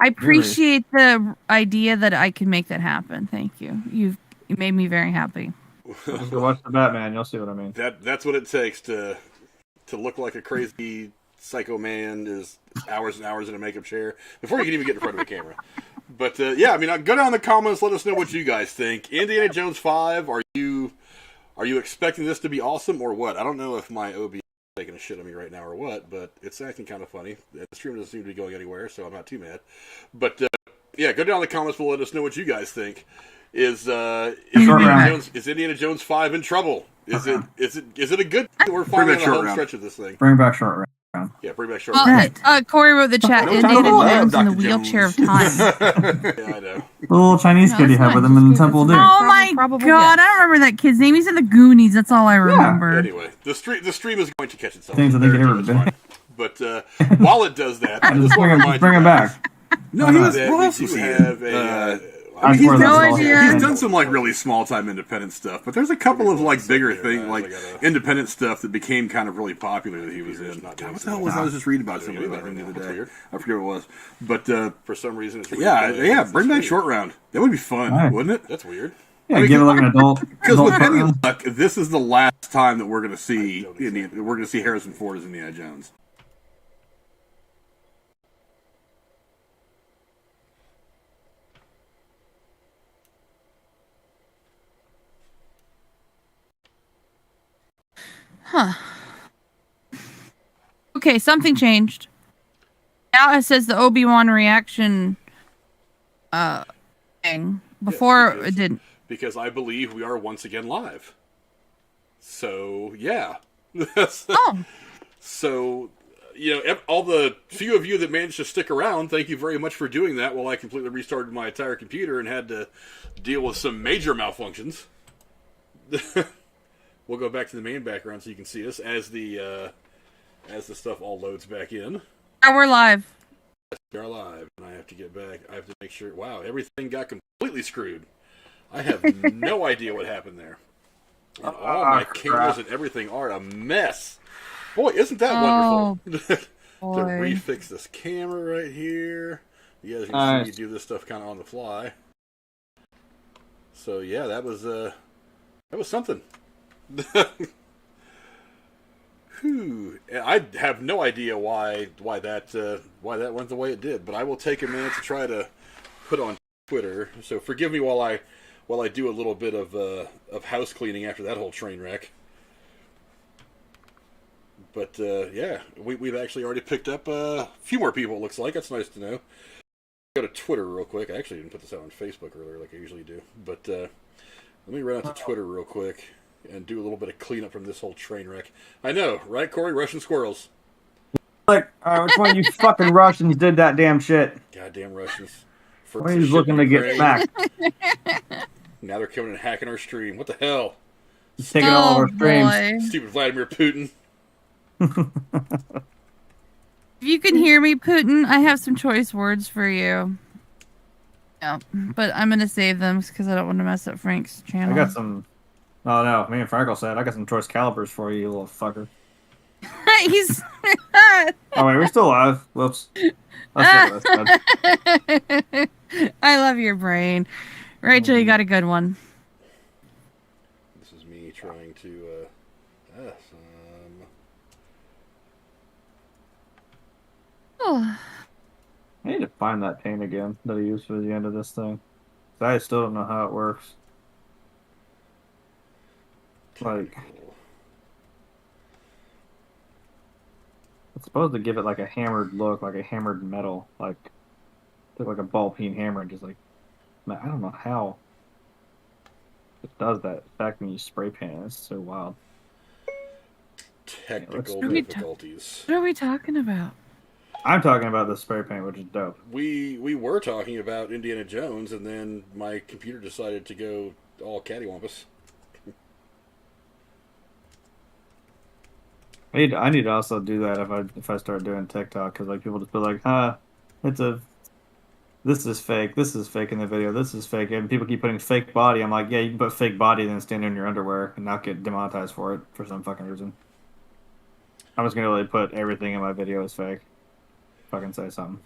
appreciate the idea that I can make that happen. Thank you. You made me very happy. Just go watch the Batman. You'll see what I mean. That's what it takes to look like a crazy psycho man. Is hours and hours in a makeup chair before you can even get in front of a camera. But yeah, I mean, go down in the comments. Let us know what you guys think. Indiana Jones 5. Are you expecting this to be awesome or what? I don't know if my Obi is taking a shit on me right now or what, but it's acting kind of funny. The stream doesn't seem to be going anywhere, so I'm not too mad. But yeah, go down in the comments. We'll let us know what you guys think. Is Indiana Jones 5 in trouble? Is it a good thing? We're finally on the home stretch of this thing. Bring back Short Round. Yeah, bring back Short Round. Corey wrote the chat. Indiana Jones in the wheelchair of time. Yeah, I know. The little Chinese kid you had with him in the Temple of Doom. Oh my god, I don't remember that kid's name. He's in the Goonies. That's all I remember. Yeah. Anyway, the stream is going to catch itself. Things I think it ever been. But while it does that, I just bring him back. No, what else was he in? He's done some like really small time independent stuff, but there's a couple of like bigger things, like independent stuff that became kind of really popular that he was in. God, what the hell was I was just reading about something about him the other day? I forget what it was, but for some reason, it's bring back Short Round. That would be fun, wouldn't it? That's weird. Yeah, give it like an adult. Because with any luck, this is the last time that we're going to see Harrison Ford as Indiana Jones. Huh. Okay, something changed. Now it says the Obi-Wan reaction thing. Before it didn't. Because I believe we are once again live. So, yeah. So, all the few of you that managed to stick around, thank you very much for doing that while I completely restarted my entire computer and had to deal with some major malfunctions. We'll go back to the main background so you can see us as the stuff all loads back in. Now we're live. We are live, and I have to get back. I have to make sure. Wow, everything got completely screwed. I have no idea what happened there. And all my cameras and everything are a mess. Boy, isn't that wonderful? To refix this camera right here. You guys can see me do this stuff kind of on the fly. So yeah, that was That was something. Whew. I have no idea why that went the way it did, but I will take a minute to try to put on Twitter. So forgive me while I do a little bit of house cleaning after that whole train wreck. But yeah, we've actually already picked up a few more people. It looks like that's nice to know. Go to Twitter real quick. I actually didn't put this out on Facebook earlier like I usually do, but let me run out to Twitter real quick and do a little bit of cleanup from this whole train wreck. I know, right, Corey? Russian squirrels. Like, which one of you fucking Russians did that damn shit? Goddamn Russians. When he's looking to get smacked. Now they're coming and hacking our stream. What the hell? He's taking all of our streams. Stupid Vladimir Putin. If you can hear me, Putin, I have some choice words for you. Yeah, but I'm going to save them because I don't want to mess up Frank's channel. I got some... Oh, no. Me and Frank said, I got some choice calibers for you, you little fucker. He's... Oh, wait. We're still alive. Whoops. I love your brain. Rachel, you got a good one. This is me trying to... Oh. I need to find that paint again that I used for the end of this thing. I still don't know how it works. Like, it's supposed to give it like a hammered look, like a hammered metal, like a ball peen hammer, and just like, man, I don't know how it does that. In fact, when you spray paint it, it's so wild. Technical difficulties. What are we talking about? I'm talking about the spray paint, which is dope. We were talking about Indiana Jones, and then my computer decided to go all cattywampus. I need to also do that if I start doing TikTok, because like people just be like, this is fake in the video, this is fake, and people keep putting fake body. I'm like, yeah, you can put fake body and then stand in your underwear and not get demonetized for it for some fucking reason. I'm just gonna really put everything in my video as fake. Fucking say something.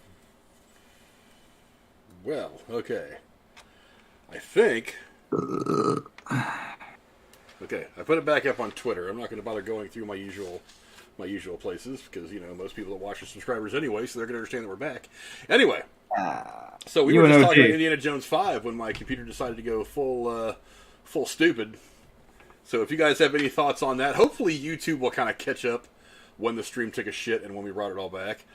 Well, okay. I think. Okay, I put it back up on Twitter. I'm not going to bother going through my usual places because, you know, most people that watch are subscribers anyway, so they're going to understand that we're back. Anyway, so we were just talking about Indiana Jones 5 when my computer decided to go full stupid. So if you guys have any thoughts on that, hopefully YouTube will kind of catch up when the stream took a shit and when we brought it all back.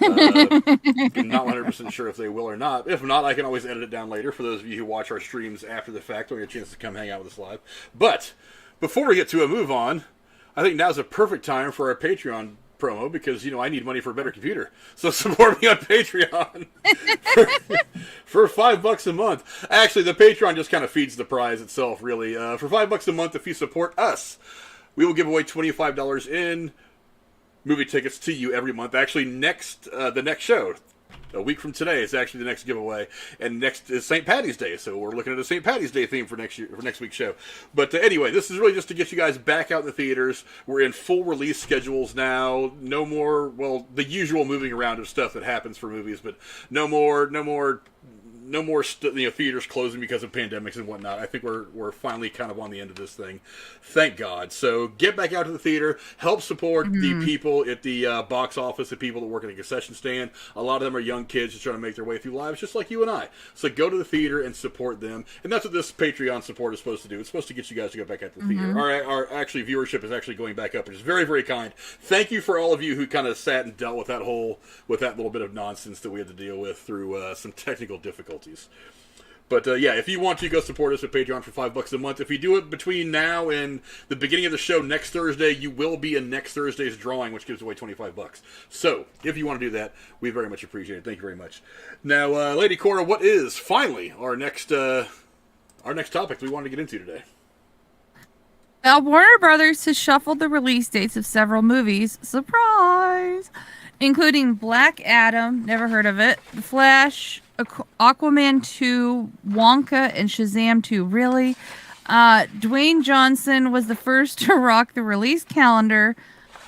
I'm not 100% sure if they will or not. If not, I can always edit it down later for those of you who watch our streams after the fact or get a chance to come hang out with us live. But before we get to a move on, I think now's a perfect time for our Patreon promo because, you know, I need money for a better computer. So support me on Patreon for $5 a month. Actually, the Patreon just kind of feeds the prize itself, really. For $5 a month, if you support us, we will give away $25 in movie tickets to you every month. Actually, the next show, a week from today, is actually the next giveaway, and next is St. Patty's Day, so we're looking at a St. Patty's Day theme for next week's show. But anyway, this is really just to get you guys back out in the theaters. We're in full release schedules now. No more, well, the usual moving around of stuff that happens for movies, but no more theaters closing because of pandemics and whatnot. I think we're finally kind of on the end of this thing. Thank God. So get back out to the theater. Help support the people at the box office, the people that work at the concession stand. A lot of them are young kids just trying to make their way through lives, just like you and I. So go to the theater and support them. And that's what this Patreon support is supposed to do. It's supposed to get you guys to go back out to the theater. Our actually viewership is actually going back up, which is very, very kind. Thank you for all of you who kind of sat and dealt with that little bit of nonsense that we had to deal with through some technical difficulties. But yeah, if you want to, go support us at Patreon for $5 a month. If you do it between now and the beginning of the show next Thursday, you will be in next Thursday's drawing, which gives away $25. So if you want to do that, we very much appreciate it. Thank you very much. Now, Lady Cora, what is finally our next topic we wanted to get into today? Now, Warner Brothers has shuffled the release dates of several movies. Surprise! Including Black Adam, never heard of it, The Flash, Aquaman 2, Wonka, and Shazam 2. Really? Dwayne Johnson was the first to rock the release calendar.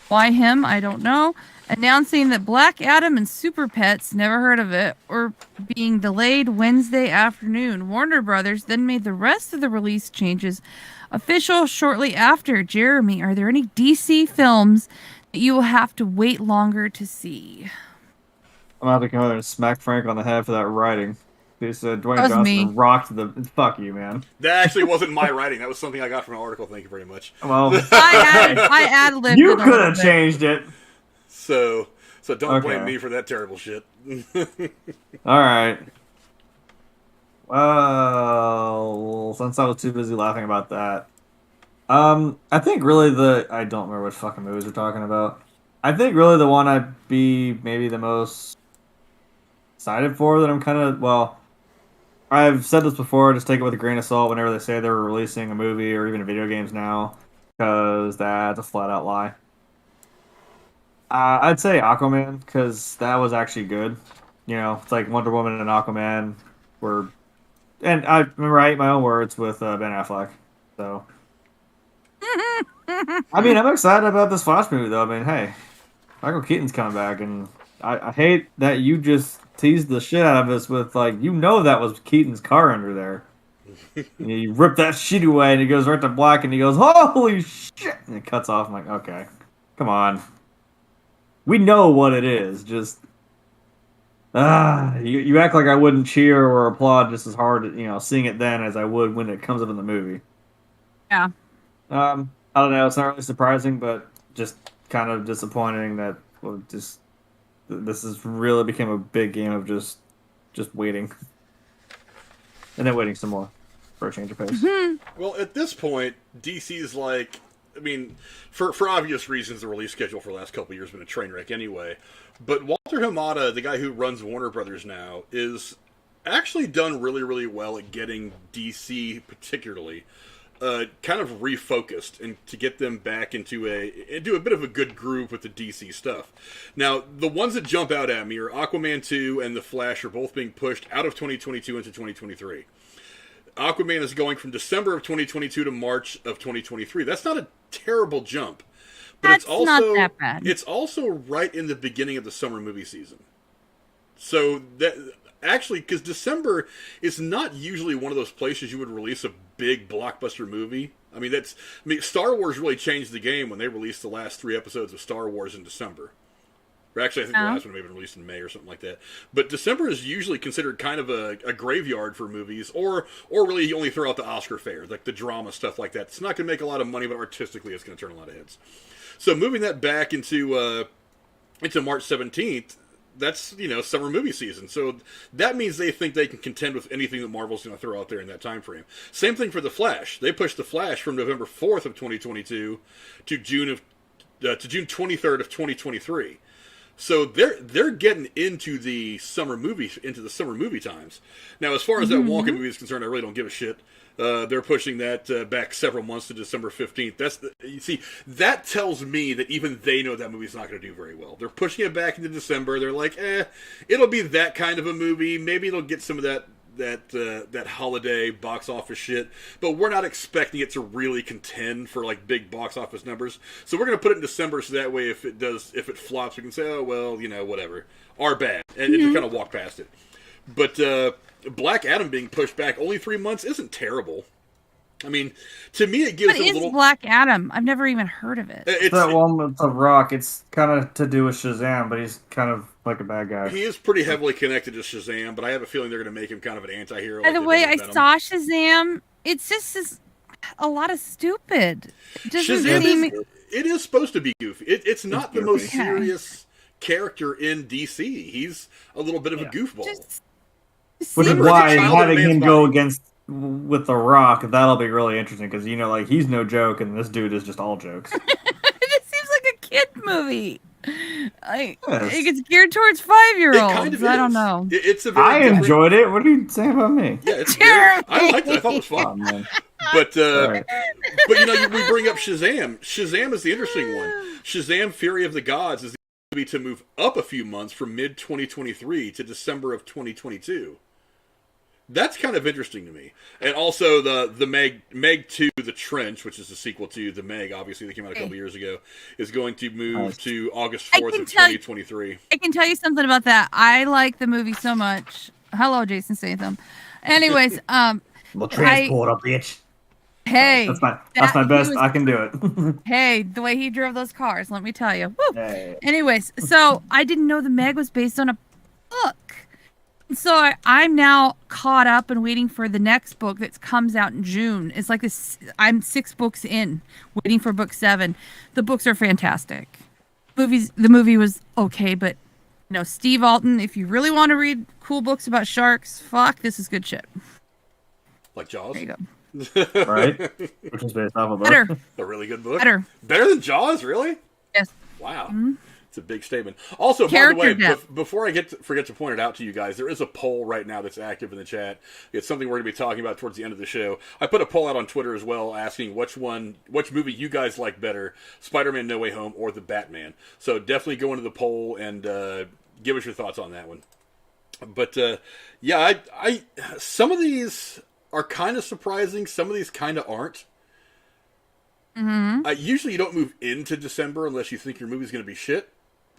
Why him? I don't know. announcing that Black Adam and Super Pets, never heard of it, were being delayed Wednesday afternoon. Warner Brothers then made the rest of the release changes official shortly after. Jeremy, are there any DC films that you will have to wait longer to see? I'm gonna have to come over and smack Frank on the head for that writing. He said Dwayne That was Johnson me. rocked the. Fuck you, man. That actually wasn't my writing. That was something I got from an article. Thank you very much. Well, I ad-libbed you it a could little have bit. changed it. So don't blame Okay. me for that terrible shit. All right. Well, since I was too busy laughing about that, I think really I don't remember what fucking movies we're talking about. I think really the one I'd be maybe the most excited for that I'm kind of, well, I've said this before, just take it with a grain of salt whenever they say they're releasing a movie or even video games now, because that's a flat out lie. I'd say Aquaman, because that was actually good. You know, it's like Wonder Woman and Aquaman were, and I write my own words with Ben Affleck. So, I mean, I'm excited about this Flash movie, though. I mean, hey, Michael Keaton's coming back, and I hate that you just teased the shit out of us with, like, you know that was Keaton's car under there. And you rip that shit away, and he goes right to black, and he goes, holy shit! And it cuts off. I'm like, okay, come on. We know what it is. Just you act like I wouldn't cheer or applaud just as hard, you know, seeing it then as I would when it comes up in the movie. Yeah. I don't know. It's not really surprising, but just kind of disappointing that this has really become a big game of just waiting, and then waiting some more for a change of pace. Well, at this point, DC's like, I mean, for obvious reasons, the release schedule for the last couple of years has been a train wreck anyway. But Walter Hamada, the guy who runs Warner Brothers now, is actually done really, really well at getting DC, particularly, kind of refocused and to get them back into a bit of a good groove with the DC stuff. Now, the ones that jump out at me are Aquaman 2 and The Flash are both being pushed out of 2022 into 2023. Aquaman is going from December of 2022 to March of 2023. That's not a terrible jump. But That's it's also not that bad. It's also right in the beginning of the summer movie season. So that actually, because December is not usually one of those places you would release a big blockbuster movie. I mean, Star Wars really changed the game when they released the last 3 episodes of Star Wars in December. Or actually, I think the last one may have been released in May or something like that. But December is usually considered kind of a graveyard for movies, or really you only throw out the Oscar fare, like the drama stuff like that. It's not going to make a lot of money, but artistically it's going to turn a lot of heads. So moving that back into March 17th, that's, you know, summer movie season. So that means they think they can contend with anything that Marvel's going to throw out there in that time frame. Same thing for The Flash. They pushed The Flash from November 4th of 2022 to June 23rd of 2023. So they're getting into the summer movie times. Now, as far as that Wonka movie is concerned, I really don't give a shit. They're pushing that back several months to December 15th. You see, that tells me that even they know that movie's not going to do very well. They're pushing it back into December. They're like, it'll be that kind of a movie. Maybe it'll get some of that holiday box office shit, but we're not expecting it to really contend for like big box office numbers. So we're going to put it in December, so that way if it flops, we can say, oh well, you know, whatever, our bad, and just kind of walk past it. But Black Adam being pushed back only 3 months isn't terrible. I mean, to me, it gives What it a is little. Black Adam? I've never even heard of it. It's that one with The Rock. It's kind of to do with Shazam, but he's kind of like a bad guy. He is pretty heavily connected to Shazam, but I have a feeling they're going to make him kind of an anti-hero. By like the they way, did I with Venom. saw Shazam. It's just a lot of stupid. It doesn't Shazam seem... it is supposed to be goofy. It's not the most Okay. serious character in DC. He's a little bit of a goofball. Just Which is seems why child in a having man's him go body. against with The Rock, that'll be really interesting because, you know, like, he's no joke and this dude is just all jokes. it just seems like a kid movie. Like, Yes. it gets geared towards 5-year-olds. It kind of I don't is. know. It's a very I different- enjoyed it. What are you saying about me? Yeah, it's very, I liked it. I thought it was Oh, fun. man. But Right. but you know, we bring up Shazam. Shazam is the interesting one. Shazam: Fury of the Gods is the movie to move up a few months from mid 2023 to December of 2022. That's kind of interesting to me. And also the Meg 2, The Trench, which is the sequel to the Meg, obviously, that came out a couple years ago, is going to move to August 4th of 2023. I can tell you something about that. I like the movie so much. Hello, Jason Statham. Anyways, We'll transport a bitch. Hey, that's my best. I can do it. Hey, the way he drove those cars, let me tell you. Woo. Hey. Anyways, so I didn't know the Meg was based on a book. So I'm now caught up and waiting for the next book that comes out in June. It's like this. I'm 6 books in, waiting for book 7. The books are fantastic. The movie was okay, but Steve Alton. If you really want to read cool books about sharks, this is good shit. Like Jaws. There you go. Right? Which is based off a book. Better. A really good book. Better than Jaws, really? Yes. Wow. Mm-hmm. It's a big statement. Also, by the way, before I forget to point it out to you guys, there is a poll right now that's active in the chat. It's something we're going to be talking about towards the end of the show. I put a poll out on Twitter as well, asking which movie you guys like better, Spider-Man No Way Home or The Batman. So definitely go into the poll and give us your thoughts on that one. But yeah, I some of these are kind of surprising. Some of these kind of aren't. Mm-hmm. Usually you don't move into December unless you think your movie's going to be shit.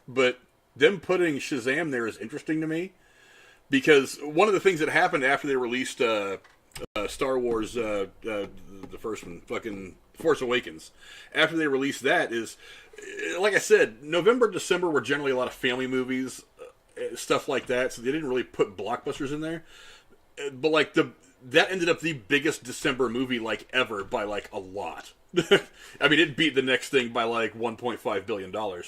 But them putting Shazam there is interesting to me. Because one of the things that happened after they released Star Wars, the first one, fucking Force Awakens. After they released that is, like I said, November, December were generally a lot of family movies, stuff like that. So they didn't really put blockbusters in there. But like that ended up the biggest December movie like ever by like a lot. I mean, it beat the next thing by like $1.5 billion.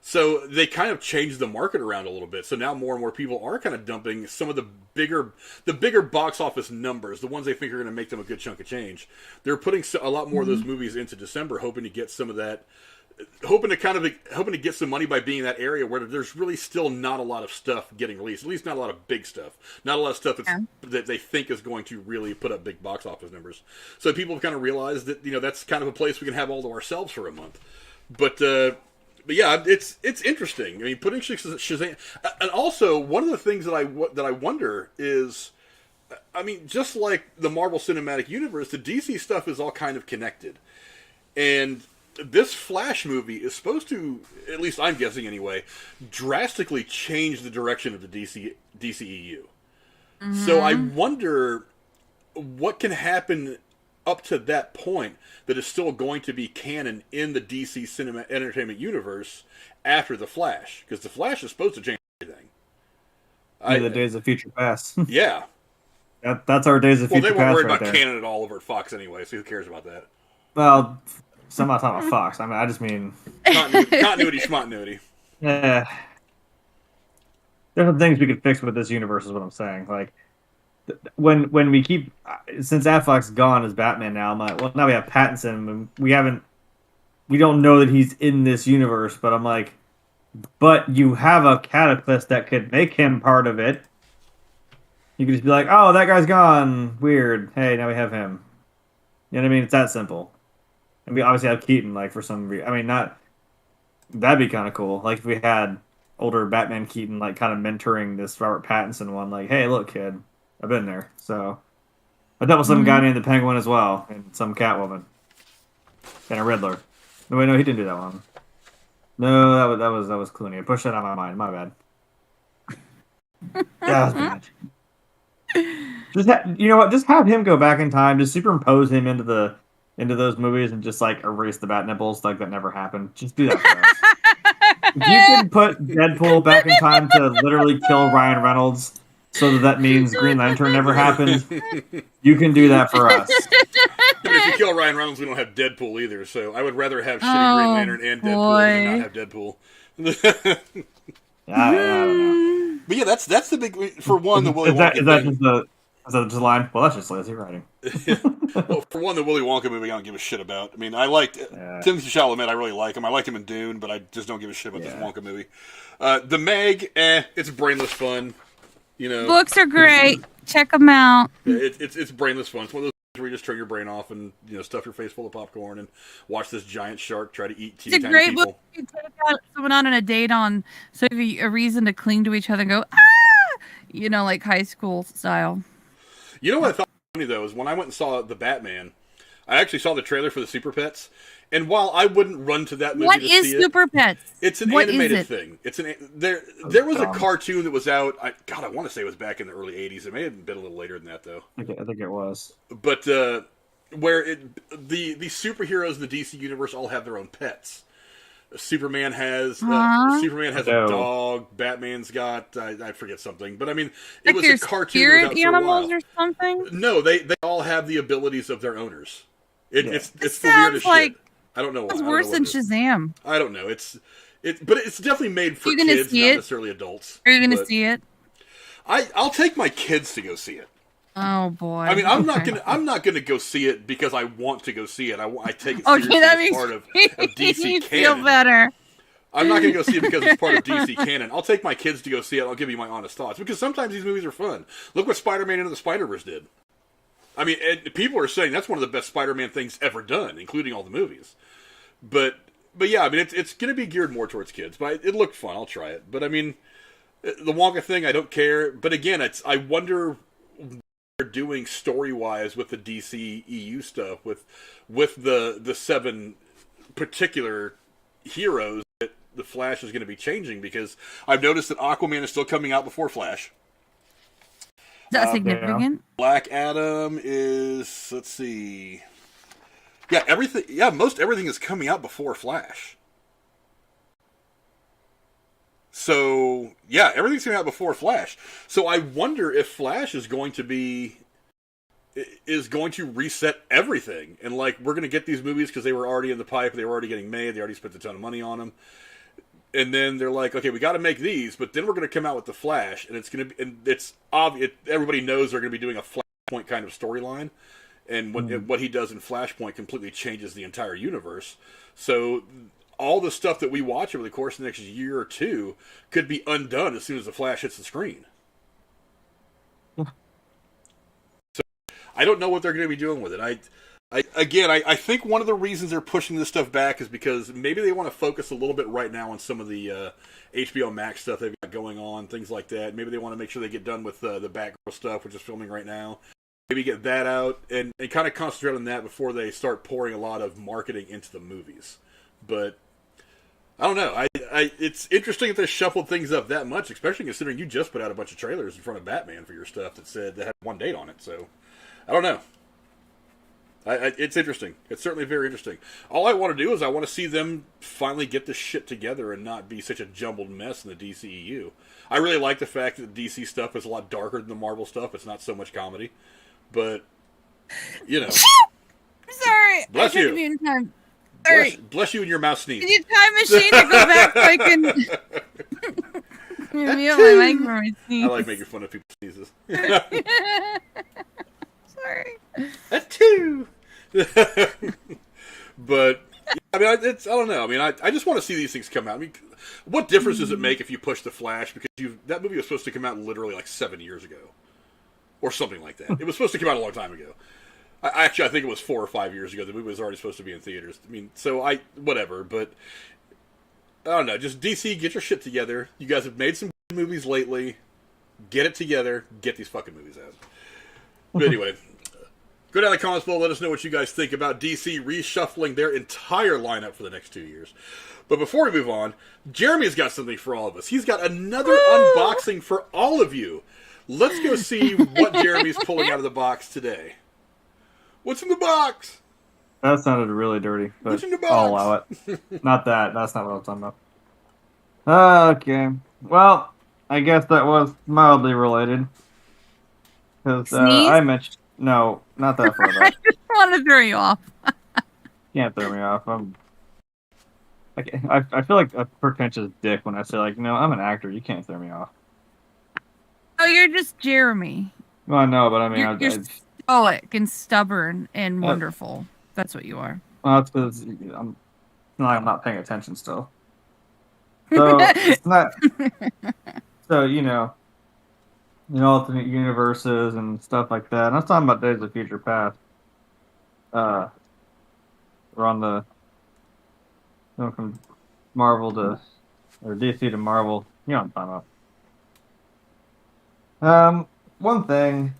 So they kind of changed the market around a little bit. So now more and more people are kind of dumping some of the bigger box office numbers, the ones they think are going to make them a good chunk of change. They're putting a lot more of those movies into December, hoping to get some of that, hoping to get some money by being in that area where there's really still not a lot of stuff getting released. At least not a lot of big stuff. Not a lot of stuff that they think is going to really put up big box office numbers. So people have kind of realized that that's kind of a place we can have all to ourselves for a month. But yeah, it's interesting. I mean, putting Shazam, and also one of the things that I wonder is, I mean, just like the Marvel Cinematic Universe, the DC stuff is all kind of connected, and this Flash movie is supposed to, at least I'm guessing anyway, drastically change the direction of the DCEU. Mm-hmm. So I wonder what can happen up to that point that is still going to be canon in the DC cinema entertainment universe after the Flash, because the Flash is supposed to change everything. The Days of Future Past. Yeah. That's our Days of Future Past. Well, they won't worry right about there. canon at all over at Fox anyway, so who cares about that? Well, so I'm not talking about Fox. I mean, I just mean continuity, schmontinuity. Yeah. There's some things we could fix with this universe, is what I'm saying. Like, when we keep, since Affleck's gone as Batman now, I'm like, well, now we have Pattinson, and we don't know that he's in this universe, but I'm like, but you have a Cataclysm that could make him part of it. You could just be like, oh, that guy's gone, weird. Hey, now we have him. You know what I mean? It's that simple. And we obviously have Keaton, like, for some reason. I mean, that'd be kind of cool. Like, if we had older Batman Keaton, like, kind of mentoring this Robert Pattinson one, like, hey, look, kid, I've been there. So I dealt with some guy named the Penguin as well, and some Catwoman, and a Riddler. No, wait, no, he didn't do that one. No, that was Clooney. I pushed that out of my mind. My bad. That was bad. You know what? Just have him go back in time. Just superimpose him into those movies and just like erase the bat nipples like that never happened. Just do that for us. If you can put Deadpool back in time to literally kill Ryan Reynolds, so that means Green Lantern never happened, you can do that for us. And if you kill Ryan Reynolds, we don't have Deadpool either. So I would rather have shitty Green Lantern and Deadpool than not have Deadpool. I don't know. But yeah, that's the big, for one, the Willy Wonka thing. Is that just a line? Well, that's just lazy writing. Well, for one, the Willy Wonka movie I don't give a shit about. I mean, I liked Timothy Chalamet. I really like him. I liked him in Dune, but I just don't give a shit about this Wonka movie. The Meg, it's brainless fun. You know, books are great. Check them out. It's brainless fun. It's one of those where you just turn your brain off and stuff your face full of popcorn and watch this giant shark try to eat teeny tiny people. It's a great book. You take someone on a date on, so you have a reason to cling to each other and go like high school style. You know what I thought was funny though is when I went and saw the Batman, I actually saw the trailer for the Super Pets, and while I wouldn't run to that movie What to is see Super Pets? it's an What is animated it? thing. It's an there was a cartoon that was out. I want to say it was back in the early '80s. It may have been a little later than that though. I think it was. But where the superheroes in the DC universe all have their own pets. Superman has a dog. Batman's got I forget something, but I mean it was a cartoon that was out spirit animals for a while. or something. No, they all have the abilities of their owners. It's the sounds weirdest like shit. I don't know why. It's worse than Shazam. I don't know. But it's definitely made for kids, not necessarily adults. Are you going to see it? I'll take my kids to go see it. Oh boy! I mean, I'm not gonna go see it because I want to go see it. I take it seriously as part of DC canon. Feel better. I'm not gonna go see it because it's part of DC canon. I'll take my kids to go see it. I'll give you my honest thoughts because sometimes these movies are fun. Look what Spider-Man Into the Spider-Verse did. I mean, and people are saying that's one of the best Spider-Man things ever done, including all the movies. But yeah, I mean, it's gonna be geared more towards kids. But it looked fun. I'll try it. But I mean, the Wonka thing, I don't care. But again, I wonder doing story-wise with the DC EU stuff with the 7 particular heroes that the Flash is going to be changing, because I've noticed that Aquaman is still coming out before Flash. Is that significant? Yeah. Black Adam is, let's see, most everything is coming out before Flash. So, yeah, everything's coming out before Flash. So I wonder if Flash is going to reset everything. And, like, we're going to get these movies because they were already in the pipe, they were already getting made, they already spent a ton of money on them. And then they're like, okay, we got to make these, but then we're going to come out with the Flash, and it's going to be, and it's obvious, everybody knows they're going to be doing a Flashpoint kind of storyline. And what he does in Flashpoint completely changes the entire universe. So all the stuff that we watch over the course of the next year or two could be undone as soon as the Flash hits the screen. So I don't know what they're going to be doing with it. I think one of the reasons they're pushing this stuff back is because maybe they want to focus a little bit right now on some of the HBO Max stuff they've got going on, things like that. Maybe they want to make sure they get done with the Batgirl stuff, which is filming right now. Maybe get that out and kind of concentrate on that before they start pouring a lot of marketing into the movies. But I don't know. It's interesting that they shuffled things up that much, especially considering you just put out a bunch of trailers in front of Batman for your stuff that had one date on it. So I don't know. It's interesting. It's certainly very interesting. All I want to do is I want to see them finally get this shit together and not be such a jumbled mess in the DCEU. I really like the fact that the DC stuff is a lot darker than the Marvel stuff. It's not so much comedy. But, you know. Sorry. Bless you. To be in time. Bless you and your mouse sneeze. Can you time machine to go back so I can mute my mic for my sneeze? I like making fun of people's sneezes. Sorry. Achoo! But I mean, I don't know. I mean, I just want to see these things come out. I mean, what difference does it make if you push the Flash? Because that movie was supposed to come out literally like 7 years ago, or something like that. It was supposed to come out a long time ago. I think it was 4 or 5 years ago. The movie was already supposed to be in theaters. I mean, so whatever. But I don't know. Just DC, get your shit together. You guys have made some good movies lately. Get it together. Get these fucking movies out. But anyway, go down to the comments below. Let us know what you guys think about DC reshuffling their entire lineup for the next 2 years. But before we move on, Jeremy's got something for all of us. He's got another unboxing for all of you. Let's go see what Jeremy's pulling out of the box today. What's in the box? That sounded really dirty, but What's in the box? I'll allow it. Not that. That's not what I'm talking about. Okay. Well, I guess that was mildly related. Because I mentioned... No, not that far back. I just want to throw you off. Can't throw me off. I feel like a pretentious dick when I say, like, no, I'm an actor. You can't throw me off. Oh, you're just Jeremy. Well, I know, but I mean... You're stoic and stubborn and wonderful. That's what you are. Well, that's because I'm not paying attention still. So, it's not... So, alternate universes and stuff like that. And I was talking about Days of Future Past. We're on the... from Marvel to... Or DC to Marvel. You know what I'm talking about. One thing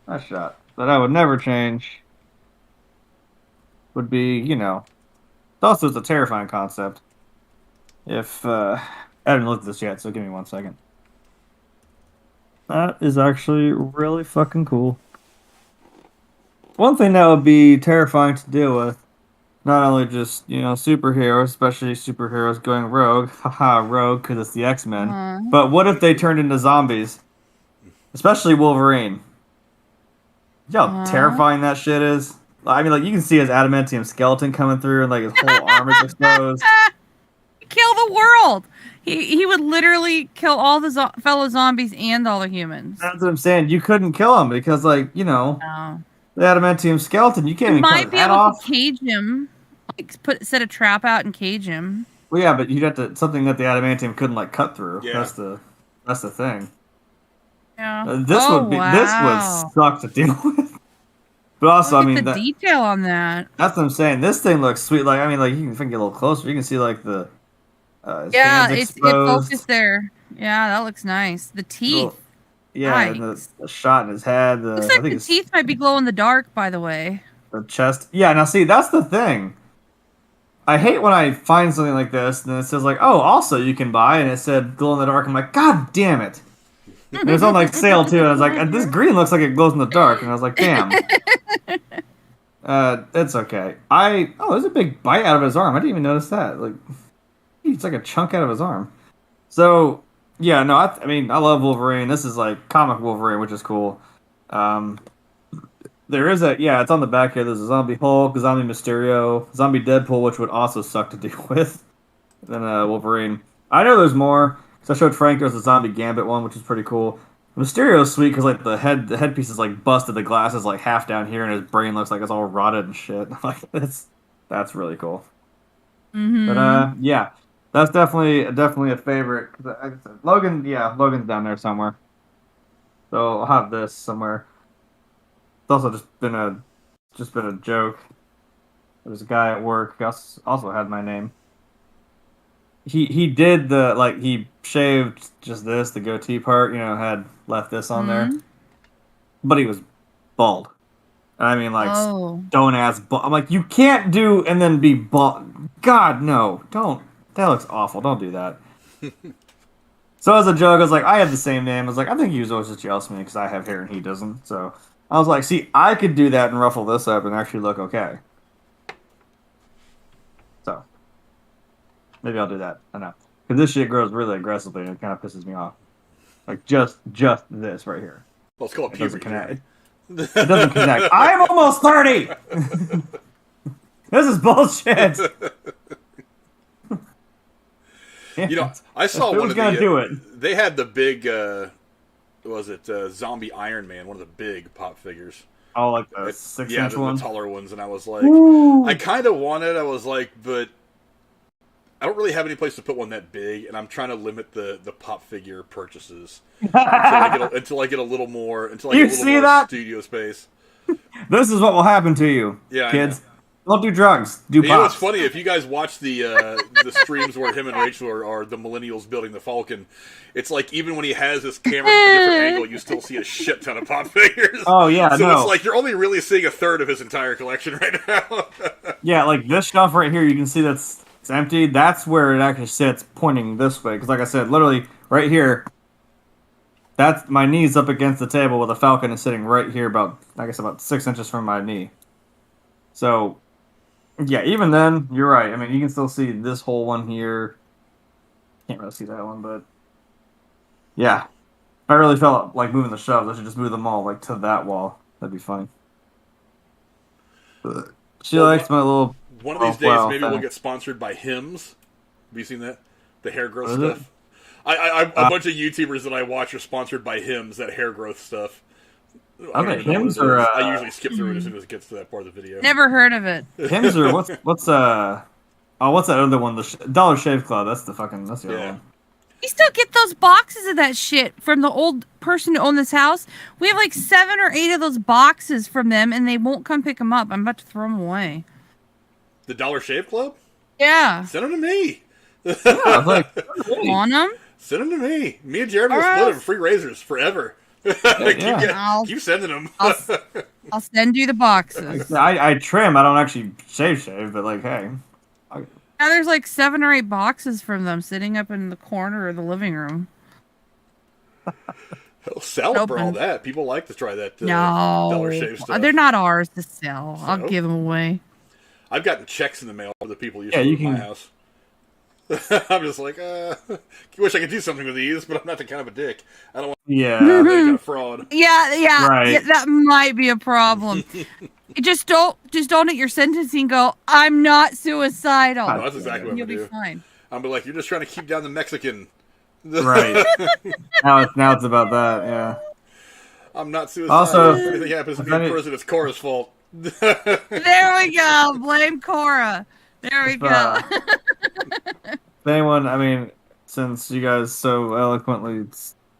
a shot that I would never change would be, also it's a terrifying concept. If I haven't looked at this yet, so give me 1 second. That is actually really fucking cool. One thing that would be terrifying to deal with, not only just, superheroes, especially superheroes going rogue, haha, rogue, because it's the X-Men, but what if they turned into zombies? Especially Wolverine. You know how terrifying that shit is? I mean, like, you can see his adamantium skeleton coming through, and, like, his whole arm is exposed. Kill the world. He would literally kill all the fellow zombies and all the humans. That's what I'm saying. You couldn't kill him because, like, No. the adamantium skeleton, you can't even cut Might his be head able off. to cage him. Like, set a trap out and cage him. Well, yeah, but you'd have to something that the adamantium couldn't, like, cut through. Yeah. That's the thing. Yeah. This would suck to deal with. But also, Look at the detail on that. That's what I'm saying. This thing looks sweet. Like, I mean, like, you can get a little closer. You can see, like, his hands it exposed. focused there. Yeah, that looks nice. The teeth. And the shot in his head. Looks like the teeth might be glow in the dark, by the way. The chest. Yeah, now see, that's the thing. I hate when I find something like this, and it says, like, oh, also you can buy, and it said glow in the dark. I'm like, God damn it. And it was on, like, sale, too, and I was like, this green looks like it glows in the dark, and I was like, damn. It's okay. There's a big bite out of his arm. I didn't even notice that. Like, it's like a chunk out of his arm. So, yeah, no, I mean, I love Wolverine. This is, like, comic Wolverine, which is cool. There is it's on the back here. There's a zombie Hulk, a zombie Mysterio, zombie Deadpool, which would also suck to deal with, than Wolverine. I know there's more, because I showed Frank there's a zombie Gambit one, which is pretty cool. Mysterio's sweet because, like, the headpiece is, like, busted, the glass is, like, half down here, and his brain looks like it's all rotted and shit. Like, that's really cool. Mm-hmm. But yeah, that's definitely a favorite. Like I said, Logan's down there somewhere. So I'll have this somewhere. It's also just been a joke. There's a guy at work who also had my name. He did he shaved just the goatee part, had left this on there. But he was bald. I mean, like, stone ass bald. I'm like, you can't do and then be bald. God, no. Don't. That looks awful. Don't do that. So as a joke, I was like, I have the same name. I was like, I think he was always just jealous of me because I have hair and he doesn't. So I was like, see, I could do that and ruffle this up and actually look okay. So maybe I'll do that. I know. Because this shit grows really aggressively and it kind of pisses me off. Like, just this right here. Well, it's called puberty. It doesn't connect. I'm almost 30! This is bullshit! I saw one of the... do it? They had the big... Zombie Iron Man, one of the big pop figures. Oh, like the 6-inch one? The taller ones, and I was like... Ooh. I kind of wanted, I was like, but... I don't really have any place to put one that big, and I'm trying to limit the pop figure purchases until I get a little more studio space. This is what will happen to you, kids. Don't do drugs. Do pops. You know what's funny? If you guys watch the streams where him and Rachel are the millennials building the Falcon, it's like even when he has this camera from a different angle, you still see a shit ton of pop figures. Oh, yeah, so it's like you're only really seeing a third of his entire collection right now. Yeah, like this shelf right here, you can see it's empty. That's where it actually sits, pointing this way. Because like I said, literally right here, that's my knee's up against the table with a Falcon is sitting right here, about 6 inches from my knee. So, yeah, even then, you're right. I mean, you can still see this whole one here. Can't really see that one, but yeah. If I really felt like moving the shelves, I should just move them all like to that wall. That'd be fine. She likes my little... One of these days, maybe we'll get sponsored by Hims. Have you seen that? The hair growth stuff. A bunch of YouTubers that I watch are sponsored by Hims, that hair growth stuff. Hims or I usually skip through it as soon as it gets to that part of the video. Never heard of it. Hims or what's that other one? The Dollar Shave Club. That's the other one. We still get those boxes of that shit from the old person who owned this house. We have like 7 or 8 of those boxes from them, and they won't come pick them up. I'm about to throw them away. The Dollar Shave Club? Yeah. Send them to me. Yeah, want them? Send them to me. Me and Jeremy will split them free razors forever. Keep sending them. I'll send you the boxes. I trim. I don't actually shave, but like, hey. Now there's like 7 or 8 boxes from them sitting up in the corner of the living room. I'll sell it for all that. People like to try that No, Dollar Shave stuff. they're not ours to sell. So? I'll give them away. I've gotten checks in the mail for the people used to live in my house. I'm just like, wish I could do something with these, but I'm not the kind of a dick. I don't want to be kind of fraud. Yeah, right. Yeah, that might be a problem. just don't at your sentencing go, I'm not suicidal. No, that's exactly what You'll I'm be fine. I'm like, you're just trying to keep down the Mexican. Right. now it's about that, yeah. I'm not suicidal. Also, if anything happens to me in prison, it's Cora's fault. There we go. Blame Cora. There we go. Anyone, I mean, since you guys so eloquently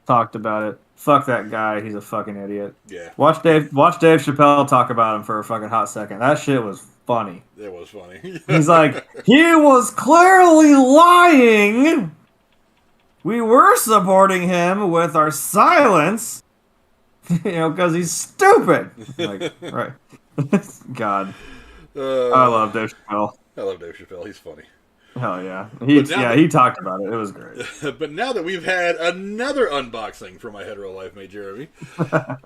talked about it, fuck that guy. He's a fucking idiot. Yeah. Watch Dave Chappelle talk about him for a fucking hot second. That shit was funny. It was funny. He's like, he was clearly lying. We were supporting him with our silence, because he's stupid. Like, right. God. I love Dave Chappelle. I love Dave Chappelle. He's funny. Hell yeah. He talked about it. It was great. But now that we've had another unboxing from my hetero life mate, Jeremy,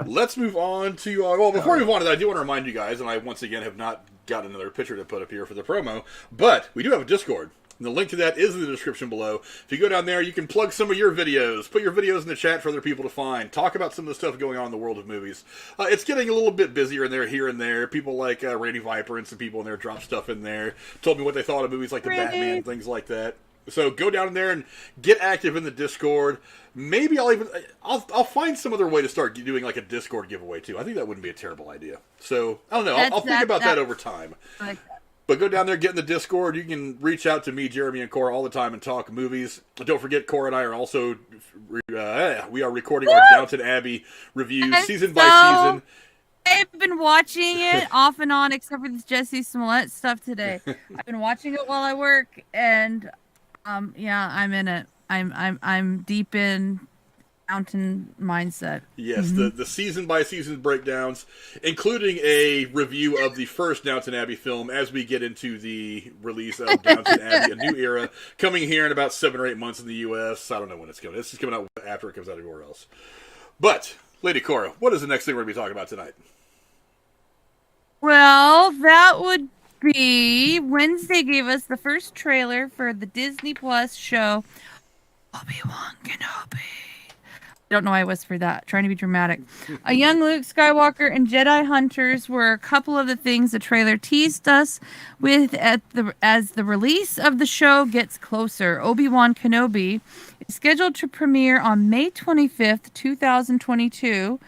let's move on to... before we move on to that, I do want to remind you guys, and I once again have not got another picture to put up here for the promo, but we do have a Discord. And the link to that is in the description below. If you go down there, you can plug some of your videos, put your videos in the chat for other people to find, talk about some of the stuff going on in the world of movies. It's getting a little bit busier in there, here and there. People like Randy Viper and some people in there drop stuff in there, told me what they thought of movies like The Batman, things like that. So go down in there and get active in the Discord. Maybe I'll find some other way to start doing like a Discord giveaway too. I think that wouldn't be a terrible idea. So I don't know. I'll think about that over time. But go down there, get in the Discord. You can reach out to me, Jeremy, and Cora all the time and talk movies. Don't forget, Cora and I are also we are recording our Downton Abbey reviews season by season. I've been watching it off and on, except for this Jesse Smollett stuff today. I've been watching it while I work, and I'm in it. I'm deep in Downton mindset. Yes, the season by season breakdowns, including a review of the first Downton Abbey film as we get into the release of Downton Abbey, A New Era, coming here in about 7 or 8 months in the U.S. I don't know when it's coming. This is coming out after it comes out everywhere else. But, Lady Cora, what is the next thing we're going to be talking about tonight? Well, that would be Wednesday gave us the first trailer for the Disney Plus show Obi-Wan Kenobi. I don't know why I whispered that. Trying to be dramatic. A young Luke Skywalker and Jedi hunters were a couple of the things the trailer teased us with as the release of the show gets closer. Obi-Wan Kenobi is scheduled to premiere on May 25th, 2022.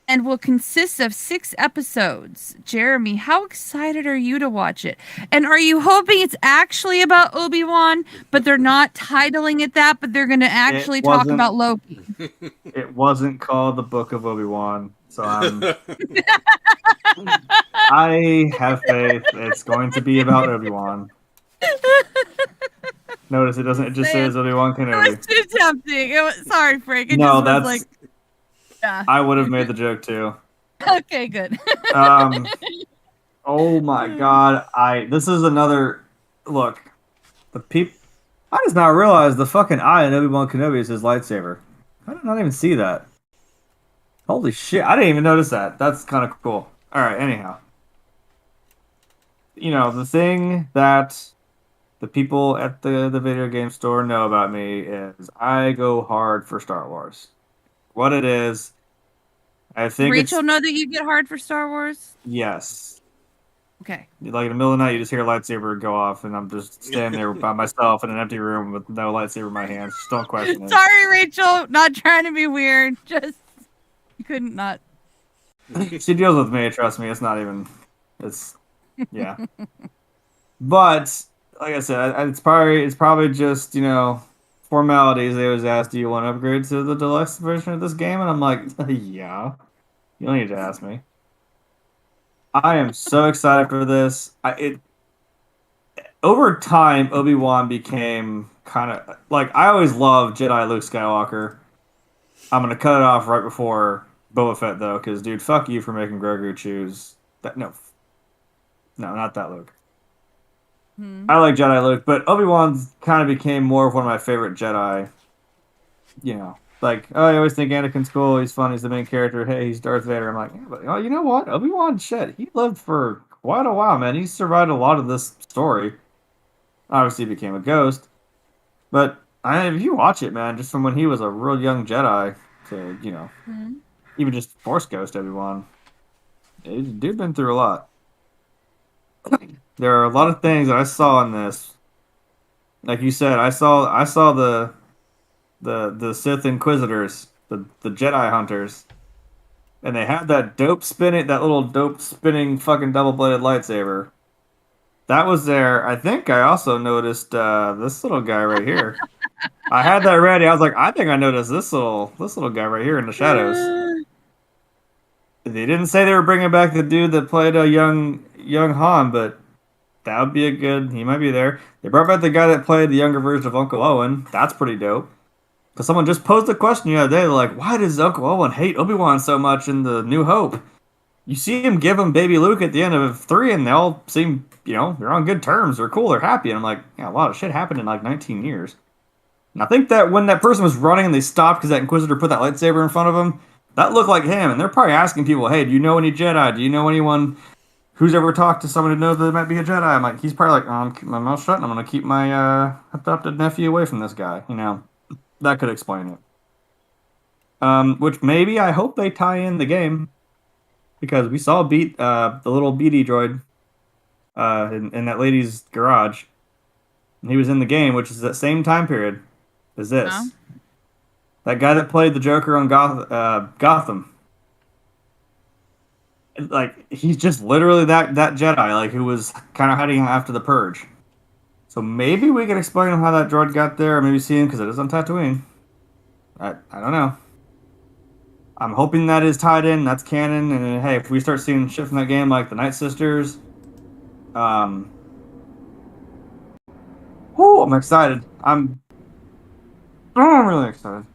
And will consist of 6 episodes. Jeremy, how excited are you to watch it? And are you hoping it's actually about Obi-Wan, but they're not titling it that, but they're going to actually talk about Loki? It wasn't called The Book of Obi-Wan, so I have faith it's going to be about Obi-Wan. Notice it doesn't. It just says Obi-Wan Kenobi. It was too tempting. Sorry, Frank. I would have made the joke too. Okay, good. Oh my god! This is another look. I just not realized the fucking eye in Obi-Wan Kenobi is his lightsaber. I did not even see that. Holy shit! I didn't even notice that. That's kind of cool. All right. Anyhow, the thing that the people at the video game store know about me is I go hard for Star Wars. What it is, I think Rachel know that you get hard for Star Wars? Yes. Okay. Like in the middle of the night, you just hear a lightsaber go off, and I'm just standing there by myself in an empty room with no lightsaber in my hands. Just don't question it. Sorry, Rachel. Not trying to be weird. Just, you couldn't not. She deals with me, trust me. Yeah. But, like I said, it's probably just, formalities. They always ask, do you want to upgrade to the deluxe version of this game? And I'm like, yeah. You don't need to ask me. I am so excited for this. Over time, Obi-Wan became kind of... Like, I always loved Jedi Luke Skywalker. I'm gonna cut it off right before Boba Fett though, because dude, fuck you for making Grogu choose that. No, no, not that Luke. Hmm. I like Jedi Luke, but Obi-Wan kind of became more of one of my favorite Jedi. Like, oh, I always think Anakin's cool. He's fun. He's the main character. Hey, he's Darth Vader. I'm like, yeah, but oh, you know what? Obi-Wan, shit, he lived for quite a while, man. He survived a lot of this story. Obviously, he became a ghost, but if you watch it, man, just from when he was a real young Jedi to, Hmm. even just Force Ghost Obi-Wan, dude been through a lot. There are a lot of things that I saw in this. Like you said, I saw the Sith Inquisitors, the Jedi Hunters, and they had that little dope spinning fucking double bladed lightsaber. That was there. I think I also noticed this little guy right here. I had that ready. I was like, I think I noticed this little guy right here in the shadows. They didn't say they were bringing back the dude that played a young Han, but that would be a good. He might be there. They brought back the guy that played the younger version of Uncle Owen. That's pretty dope. Because someone just posed a question the other day. They're like, why does Uncle Owen hate Obi-Wan so much in the New Hope? You see him give him baby Luke at the end of 3, and they all seem, they're on good terms. They're cool. They're happy. And I'm like, yeah, a lot of shit happened in like 19 years. And I think that when that person was running and they stopped because that Inquisitor put that lightsaber in front of him, that looked like him. And they're probably asking people, hey, do you know any Jedi? Do you know anyone who's ever talked to someone who knows that they might be a Jedi? I'm like, he's probably like, oh, I'm keeping my mouth shut and I'm going to keep my adopted nephew away from this guy. That could explain it. Which maybe I hope they tie in the game because we saw the little BD droid in that lady's garage, and he was in the game, which is that same time period as this. Oh. That guy that played the Joker on Gotham, like he's just literally that Jedi, like who was kind of hiding after the Purge. So maybe we can explain how that droid got there, or maybe see him because it is on Tatooine. I don't know. I'm hoping that is tied in. That's canon. And hey, if we start seeing shit from that game, like the Night Sisters, I'm excited. I'm really excited.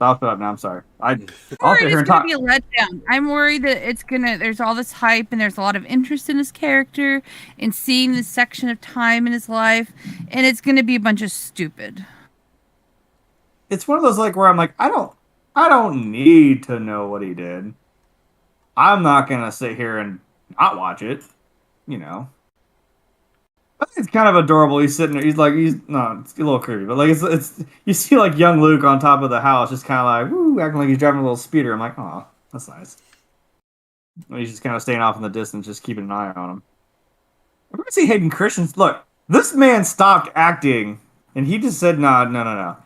I'll shut up now. I'm sorry. I'll sit worried here it's and gonna talk. be a letdown. I'm worried that there's all this hype and there's a lot of interest in his character and seeing this section of time in his life, and it's gonna be a bunch of stupid. It's one of those like where I'm like, I don't need to know what he did. I'm not gonna sit here and not watch it. I think it's kind of adorable. He's sitting there. No, it's a little creepy, but like it's you see like young Luke on top of the house, just kind of like woo, acting like he's driving a little speeder. I'm like, oh, that's nice. And he's just kind of staying off in the distance, just keeping an eye on him. We're gonna see Hayden Christensen. Look, this man stopped acting, and he just said, no, no, no, no.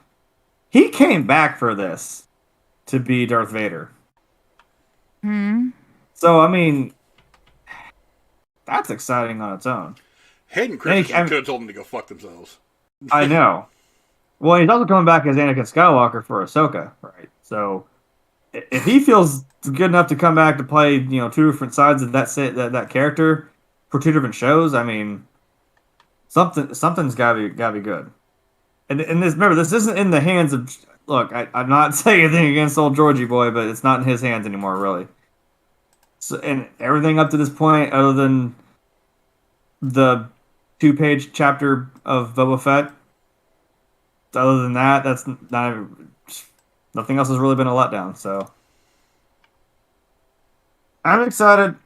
He came back for this to be Darth Vader. Hmm. So I mean, that's exciting on its own. Hayden Christensen could have told them to go fuck themselves. I know. Well, he's also coming back as Anakin Skywalker for Ahsoka, right? So, if he feels good enough to come back to play, two different sides of that character for two different shows, I mean, something's gotta be good. And remember, this isn't in the hands of. Look, I'm not saying anything against old Georgie boy, but it's not in his hands anymore, really. So, and everything up to this point, other than the 2-page chapter of Boba Fett. Other than that, that's not. Nothing else has really been a letdown. So I'm excited.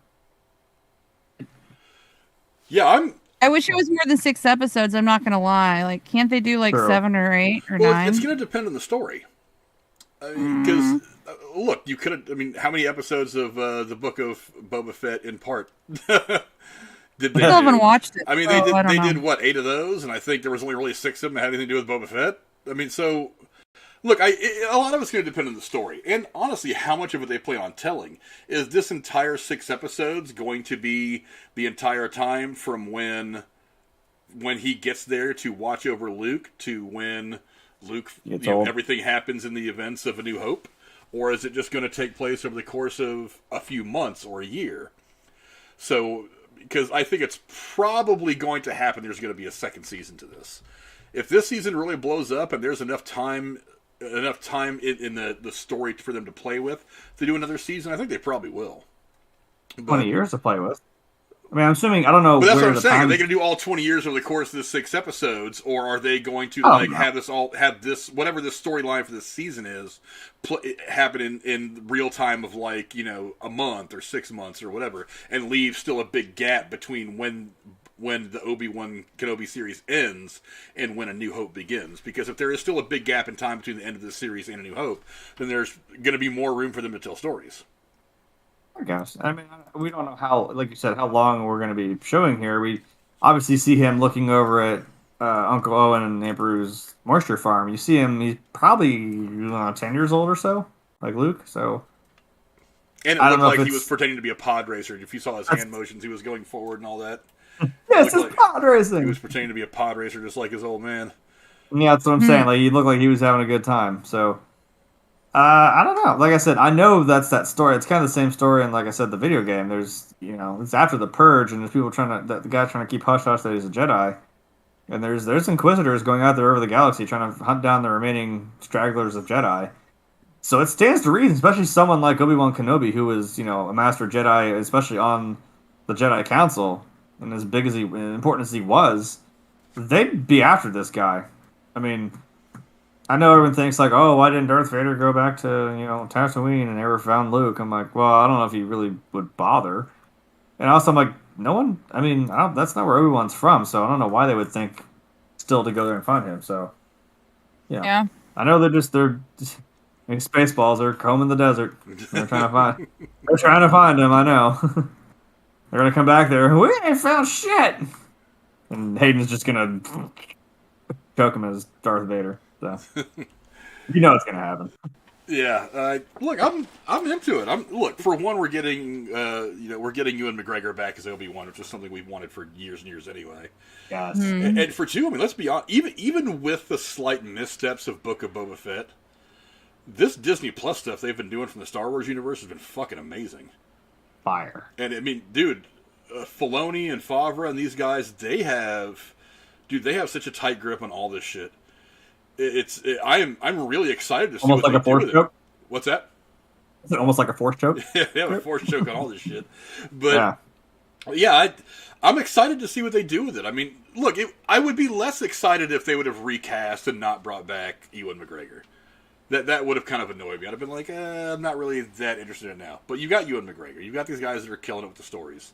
Yeah, I wish it was more than 6 episodes. I'm not gonna lie. Like, can't they do like 7 or 8 or 9? It's going to depend on the story. Because look, you could have. I mean, how many episodes of the Book of Boba Fett in part? Did they I still haven't watched it. I mean, they did what, 8 of those, and I think there was only really 6 of them that had anything to do with Boba Fett. I mean, so look, a lot of it's going to depend on the story, and honestly, how much of it they plan on telling. Is this entire 6 episodes going to be the entire time from when he gets there to watch over Luke to when Luke, everything happens in the events of A New Hope, or is it just going to take place over the course of a few months or a year? So, because I think it's probably going to happen, there's going to be a second season to this. If this season really blows up and there's enough time enough time in the story for them to play with to do another season, I think they probably will. 20 years to play with. I mean, I'm assuming, I don't know. But that's where what I'm saying. time... Are they going to do all 20 years over the course of the 6 episodes, or are they going to have this whatever this storyline for this season is happen in real time of a month or 6 months or whatever, and leave still a big gap between when the Obi-Wan Kenobi series ends and when A New Hope begins? Because if there is still a big gap in time between the end of the series and A New Hope, then there's going to be more room for them to tell stories. I guess. I mean, we don't know how, like you said, how long we're going to be showing here. We obviously see him looking over at Uncle Owen and Aunt Beru's moisture farm. You see him, he's probably 10 years old or so, like Luke. So, and it looked like he was pretending to be a pod racer. If you saw his hand motions, he was going forward and all that. Yes, it's pod racing. He was pretending to be a pod racer just like his old man. Yeah, that's what I'm saying. Like, he looked like he was having a good time. So, I don't know. Like I said, I know that's that story. It's kind of the same story in, like I said, the video game. There's, it's after the Purge, and there's people the guy trying to keep hush-hush that he's a Jedi. And there's Inquisitors going out there over the galaxy trying to hunt down the remaining stragglers of Jedi. So it stands to reason, especially someone like Obi-Wan Kenobi, who was, a master Jedi, especially on the Jedi Council, and as big as important as he was, they'd be after this guy. I mean, I know everyone thinks like, oh, why didn't Darth Vader go back to, Tatooine and never found Luke? I'm like, well, I don't know if he really would bother. And also I'm like, no one, I mean, that's not where Obi-Wan's from, so I don't know why they would think still to go there and find him. So, yeah. I know they're Spaceballs, they're combing the desert. They're trying to find him, I know. They're going to come back there, we ain't found shit! And Hayden's just going to choke him as Darth Vader. So, it's going to happen. Yeah, look, I'm into it. Look, for one, we're getting Ewan McGregor back as Obi-Wan, which is something we've wanted for years and years anyway. Yes. And for two, I mean, let's be honest, even with the slight missteps of Book of Boba Fett, this Disney Plus stuff they've been doing from the Star Wars universe has been fucking amazing. Fire. And I mean, dude, Filoni and Favre and these guys, they have such a tight grip on all this shit. I'm really excited to see almost what like they a do with force choke. It. What's that? Is it almost like a force choke? Yeah, they have a force choke on all this shit. But yeah, I'm excited to see what they do with it. I mean, look, I would be less excited if they would have recast and not brought back Ewan McGregor. That would have kind of annoyed me. I'd have been like, I'm not really that interested in it now. But you got Ewan McGregor. You got these guys that are killing it with the stories.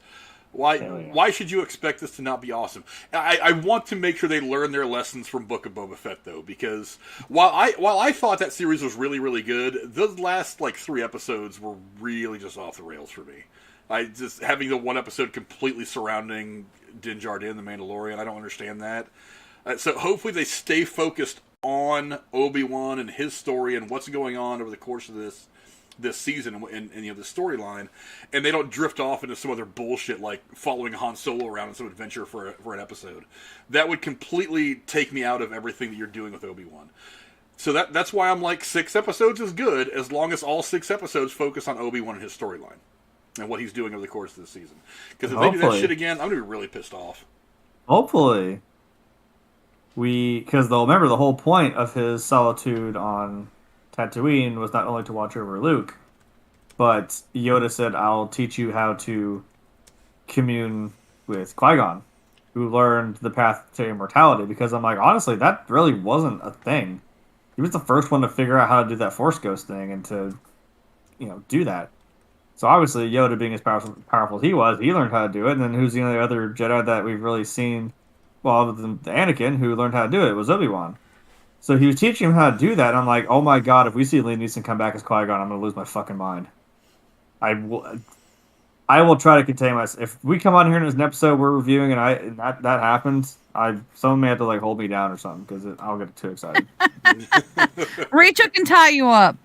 Why should you expect this to not be awesome? I want to make sure they learn their lessons from Book of Boba Fett, though, because while I thought that series was really, really good, the last 3 episodes were really just off the rails for me. Just having the one episode completely surrounding Din Djarin, the Mandalorian, I don't understand that. So hopefully they stay focused on Obi-Wan and his story and what's going on over the course of this season and the storyline, and they don't drift off into some other bullshit like following Han Solo around in some adventure for an episode. That would completely take me out of everything that you're doing with Obi-Wan. So that's why I'm like 6 episodes is good as long as all 6 episodes focus on Obi-Wan and his storyline and what he's doing over the course of the season. Because if they do that shit again, I'm gonna be really pissed off. Hopefully. Because they'll remember the whole point of his solitude on Tatooine was not only to watch over Luke, but Yoda said, I'll teach you how to commune with Qui-Gon, who learned the path to immortality, because I'm like, honestly, that really wasn't a thing. He was the first one to figure out how to do that Force Ghost thing and to, do that. So obviously, Yoda being as powerful as he was, he learned how to do it, and then who's the only other Jedi that we've really seen, well, other than Anakin, who learned how to do it, was Obi-Wan. So he was teaching him how to do that, and I'm like, oh my god, if we see Liam Neeson come back as Qui-Gon, I'm going to lose my fucking mind. I will try to contain myself. If we come on here and there's an episode we're reviewing and that happens, someone may have to hold me down or something, because I'll get too excited. Rachel can tie you up.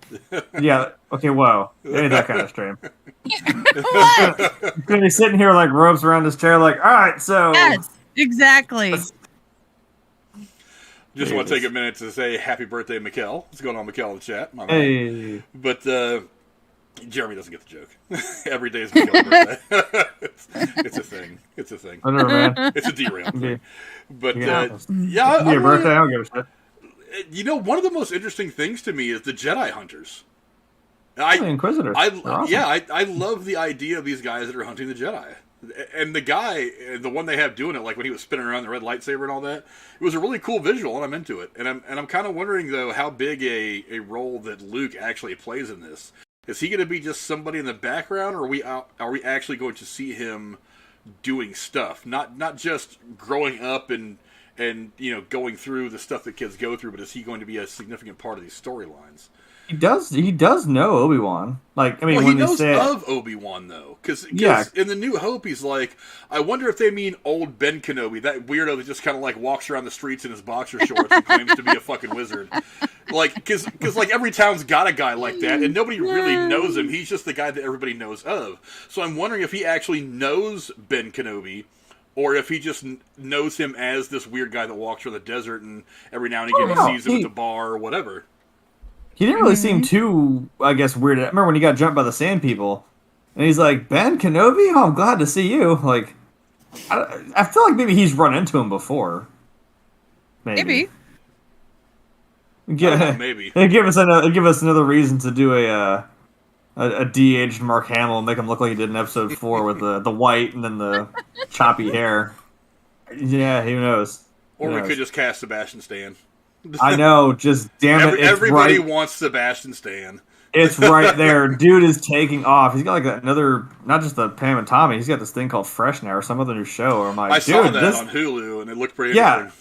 Yeah, okay, whoa. It ain't that kind of stream. What? He's going to be sitting here like ropes around his chair like, alright, so... Yes, exactly. Just want to take a minute to say happy birthday, Mikkel. What's going on, Mikkel, in the chat? My hey. Man. But Jeremy doesn't get the joke. Every day is Mikkel's birthday. It's a thing. It's a thing. Whatever, man. It's a derail. Okay. But yeah, your birthday, I don't give a shit. one of the most interesting things to me is the Jedi hunters. The Inquisitors. Awesome. I love the idea of these guys that are hunting the Jedi. And the guy, the one they have doing it, like when he was spinning around the red lightsaber and all that, it was a really cool visual, and I'm into it. And I'm kind of wondering though how big a role that Luke actually plays in this. Is he going to be just somebody in the background, or are we actually going to see him doing stuff? Not just growing up and going through the stuff that kids go through, but is he going to be a significant part of these storylines? He does know Obi-Wan. Like, I mean, well, when he knows say of Obi-Wan though, because in the New Hope he's like, I wonder if they mean old Ben Kenobi, that weirdo that just kind of like walks around the streets in his boxer shorts and claims to be a fucking wizard. Like, because like every town's got a guy like that, and nobody really knows him. He's just the guy that everybody knows of. So I'm wondering if he actually knows Ben Kenobi, or if he just knows him as this weird guy that walks around the desert and every now and again he sees him at the bar or whatever. He didn't really seem too, I guess, weird. I remember when he got jumped by the Sand People, and he's like, Ben Kenobi? Oh, I'm glad to see you. Like, I feel like maybe he's run into him before. Maybe. Yeah, maybe. Give us another reason to do a de-aged Mark Hamill and make him look like he did in episode 4 with the white and then the choppy hair. Yeah, who knows? Or we could just cast Sebastian Stan. I know, just damn it. Everybody wants Sebastian Stan. It's right there. Dude is taking off. He's got like another, not just the Pam and Tommy, he's got this thing called Fresh Now or some other new show. I'm like, I saw that on Hulu and it looked pretty interesting.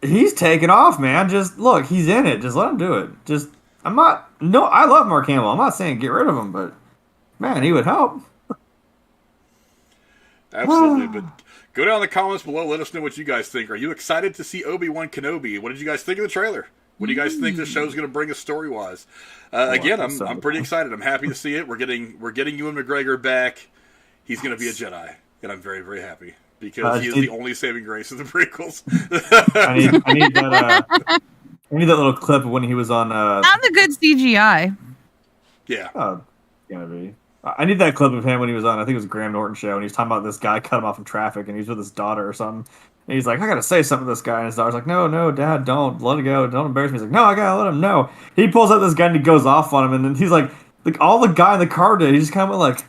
He's taking off, man. Just look, he's in it. Just let him do it. I love Mark Hamill. I'm not saying get rid of him, but man, he would help. Absolutely, but go down in the comments below. Let us know what you guys think. Are you excited to see Obi-Wan Kenobi? What did you guys think of the trailer? What do you guys think the show's going to bring us story-wise? Again, I'm pretty excited. I'm happy to see it. We're getting Ewan McGregor back. He's going to be a Jedi, and I'm very, very happy because he is the only saving grace of the prequels. I need that little clip of when he was on. Not the good CGI. Yeah. Oh, it's gonna be. I need that clip of him when he was on, I think it was a Graham Norton show, and he was talking about this guy cut him off in traffic, and he's with his daughter or something. And he's like, I gotta say something to this guy. And his daughter's like, no, Dad, don't. Let it go. Don't embarrass me. He's like, no, I gotta let him know. He pulls out this gun and he goes off on him, and then he's like all the guy in the car did, he just kind of went like,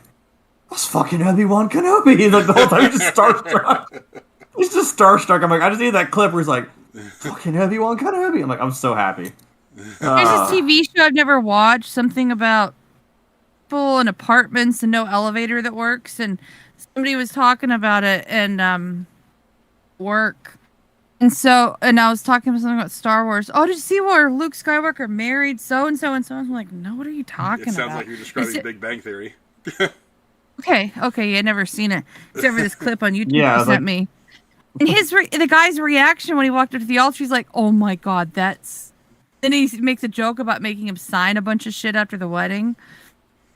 that's fucking Obi-Wan Kenobi. He's like, the whole time he's just starstruck. He's just starstruck. I'm like, I just need that clip where he's like, fucking Obi-Wan Kenobi. I'm like, I'm so happy. There's a TV show I've never watched, something about people in apartments and no elevator that works, and somebody was talking about it and work. And I was talking about something about Star Wars. Oh, did you see where Luke Skywalker married so and so and so? I'm like, no, what are you talking about? It sounds like you're describing Big Bang Theory. Okay, yeah, I'd never seen it except for this clip on YouTube you sent me. And the guy's reaction when he walked up to the altar, he's like, "Oh my god, that's." Then he makes a joke about making him sign a bunch of shit after the wedding.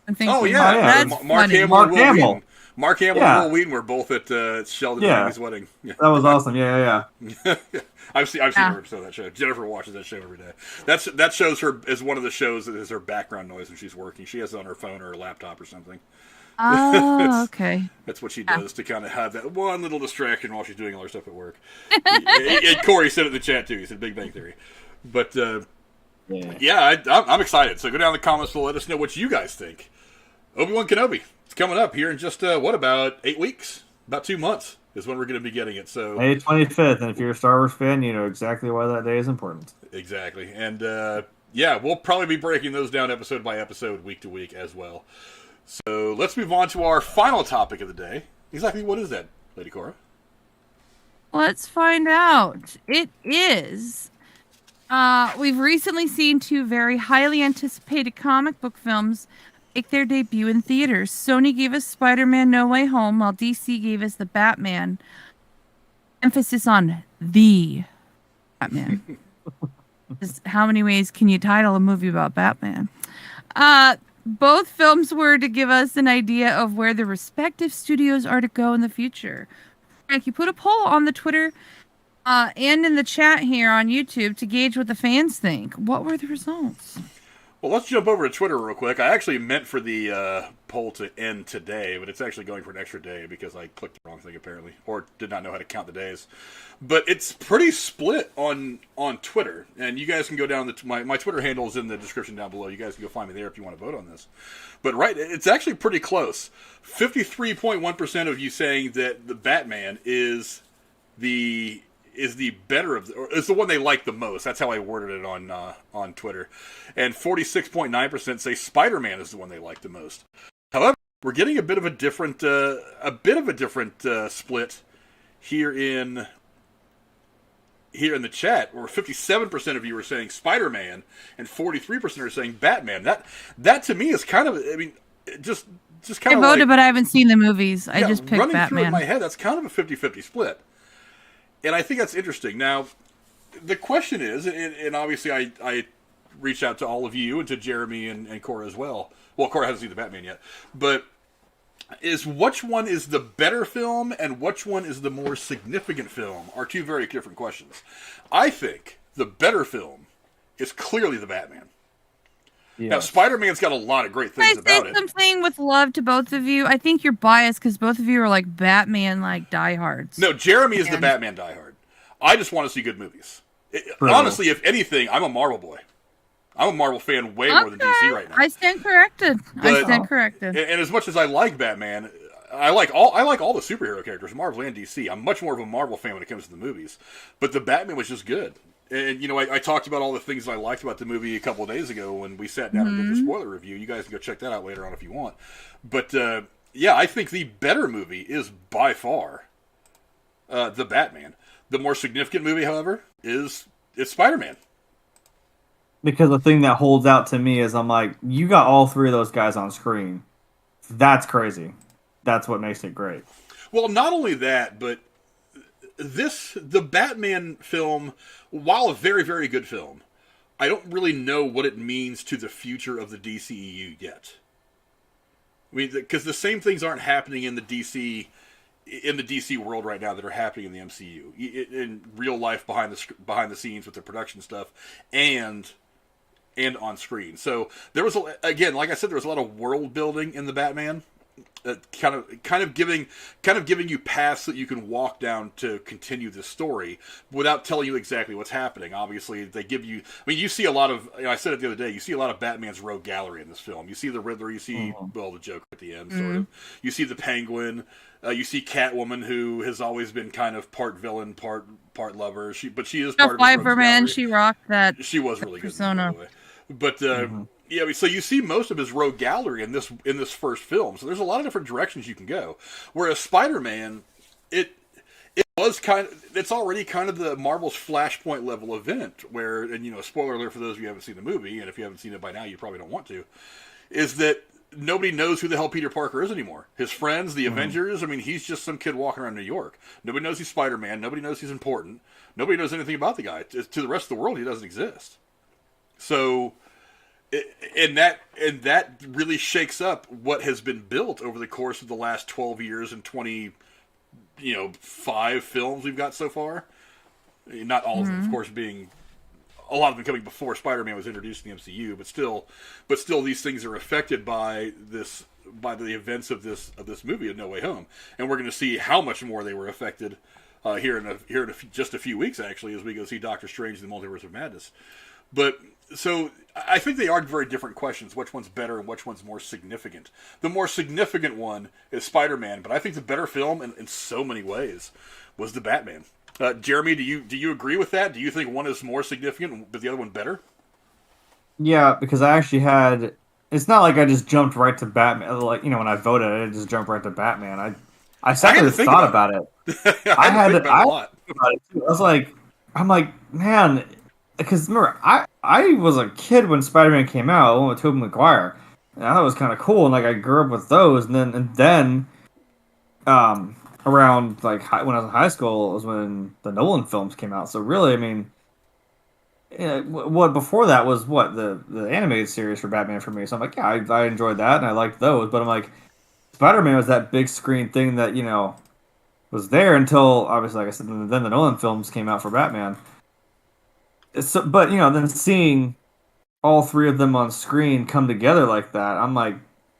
I'm thinking, that's Mark Hamill. Mark Hamill and Will Wheaton were both at Sheldon Amy's wedding. Yeah. That was awesome. Yeah. I've seen every episode of that show. Jennifer watches that show every day. That shows her as one of the shows that is her background noise when she's working. She has it on her phone or her laptop or something. Oh, okay. That's what she does to kind of have that one little distraction while she's doing all her stuff at work. And Corey said it in the chat too. He said Big Bang Theory. But I'm excited. So go down in the comments to let us know what you guys think. Obi-Wan Kenobi. It's coming up here in just about 8 weeks? About 2 months is when we're going to be getting it. So May 25th, and if you're a Star Wars fan, you know exactly why that day is important. Exactly. And we'll probably be breaking those down episode by episode, week to week as well. So let's move on to our final topic of the day. Exactly what is that, Lady Cora? Let's find out. It is. We've recently seen 2 very highly anticipated comic book films make their debut in theaters. Sony gave us Spider-Man No Way Home, while DC gave us the Batman. Emphasis on the Batman. Just how many ways can you title a movie about Batman? Both films were to give us an idea of where the respective studios are to go in the future. Frank, you put a poll on the Twitter and in the chat here on YouTube to gauge what the fans think. What were the results? Well, let's jump over to Twitter real quick. I actually meant for the poll to end today, but it's actually going for an extra day because I clicked the wrong thing apparently, or did not know how to count the days. But it's pretty split on Twitter, and you guys can go down my Twitter handle is in the description down below. You guys can go find me there if you want to vote on this. But it's actually pretty close. 53.1% of you saying that the Batman is the better of or is the one they like the most. That's how I worded it on Twitter. And 46.9% say Spider-Man is the one they like the most. However, we're getting a bit of a different split here in the chat, where 57% of you are saying Spider-Man and 43% are saying Batman. That to me is kind of, I mean, just kind of I voted, but I haven't seen the movies. I just picked running Batman. through in my head, that's kind of a 50-50 split. And I think that's interesting. Now, the question is, and obviously I reached out to all of you and to Jeremy and Cora as well. Well, Cora hasn't seen the Batman yet. But is which one is the better film and which one is the more significant film are two very different questions. I think the better film is clearly the Batman. Yes. Now, Spider-Man's got a lot of great things about it. I say something with love to both of you. I think you're biased because both of you are like Batman, like diehards. No, Jeremy is the Batman diehard. I just want to see good movies. Honestly, if anything, I'm a Marvel boy. I'm a Marvel fan way more than DC right now. I stand corrected. And as much as I like Batman, I like all the superhero characters, Marvel and DC. I'm much more of a Marvel fan when it comes to the movies. But the Batman was just good. And, I talked about all the things I liked about the movie a couple of days ago when we sat down and did the spoiler review. You guys can go check that out later on if you want. But, I think the better movie is by far the Batman. The more significant movie, however, it's Spider-Man. Because the thing that holds out to me is I'm like, you got all three of those guys on screen. That's crazy. That's what makes it great. Well, not only that, but the Batman film, while a very, very good film, I don't really know what it means to the future of the DCEU yet. I mean, because the same things aren't happening in the DC world right now that are happening in the MCU, in real life behind the scenes with the production stuff and on screen. So there was like I said, there was a lot of world building in the Batman. Kind of giving you paths that you can walk down to continue the story without telling you exactly what's happening. Obviously, they give you. I mean, you see a lot of. I said it the other day. You see a lot of Batman's rogue gallery in this film. You see the Riddler. You see the Joker at the end, sort of. You see the Penguin. You see Catwoman, who has always been kind of part villain, part lover. But she is part of the rogues gallery. She rocked that. She was really persona. Good. But. Yeah, so you see most of his rogue gallery in this first film. So there's a lot of different directions you can go. Whereas Spider-Man, it's already kind of the Marvel's Flashpoint level event where, and spoiler alert for those of you who haven't seen the movie, and if you haven't seen it by now, you probably don't want to, is that nobody knows who the hell Peter Parker is anymore. His friends, the Avengers, I mean, he's just some kid walking around New York. Nobody knows he's Spider-Man. Nobody knows he's important. Nobody knows anything about the guy. To the rest of the world, he doesn't exist. So... And that really shakes up what has been built over the course of the last 12 years and 5 films we've got so far. Not all of them, of course, being a lot of them coming before Spider-Man was introduced in the MCU, but still these things are affected by the events of this movie of No Way Home, and we're going to see how much more they were affected here in just a few weeks, actually, as we go see Doctor Strange and the Multiverse of Madness. But so I think they are very different questions. Which one's better and which one's more significant? The more significant one is Spider-Man, but I think the better film in so many ways was the Batman. Jeremy, do you agree with that? Do you think one is more significant but the other one better? Yeah, because I actually had. It's not like I just jumped right to Batman. Like when I voted, I didn't just jump right to Batman. I sat there and thought about it. I had to think about it a lot. I'm like, man. Because remember, I was a kid when Spider-Man came out, the one with Tobey Maguire. And I thought it was kind of cool, and I grew up with those. And then around when I was in high school was when the Nolan films came out. So really, I mean, what before that was the animated series for Batman for me. So I'm like, yeah, I enjoyed that and I liked those. But I'm like, Spider-Man was that big screen thing that was there until obviously, like I said, then the Nolan films came out for Batman. So, but then seeing all three of them on screen come together like that, I'm like,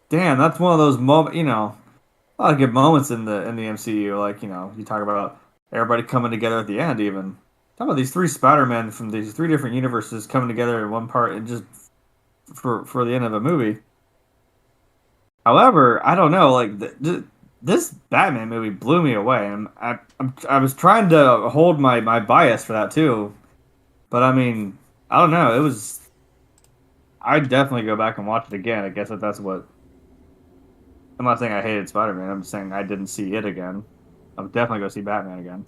damn, that's one of those moments. A lot of good moments in the MCU. Like you talk about everybody coming together at the end. Even talk about these three Spider-Men from these three different universes coming together in one part and just for the end of a movie. However, I don't know. Like this Batman movie blew me away, and I was trying to hold my bias for that too. But I mean, I don't know. It was. I'd definitely go back and watch it again. I guess if that's what. I'm not saying I hated Spider-Man. I'm saying I didn't see it again. I would definitely go see Batman again.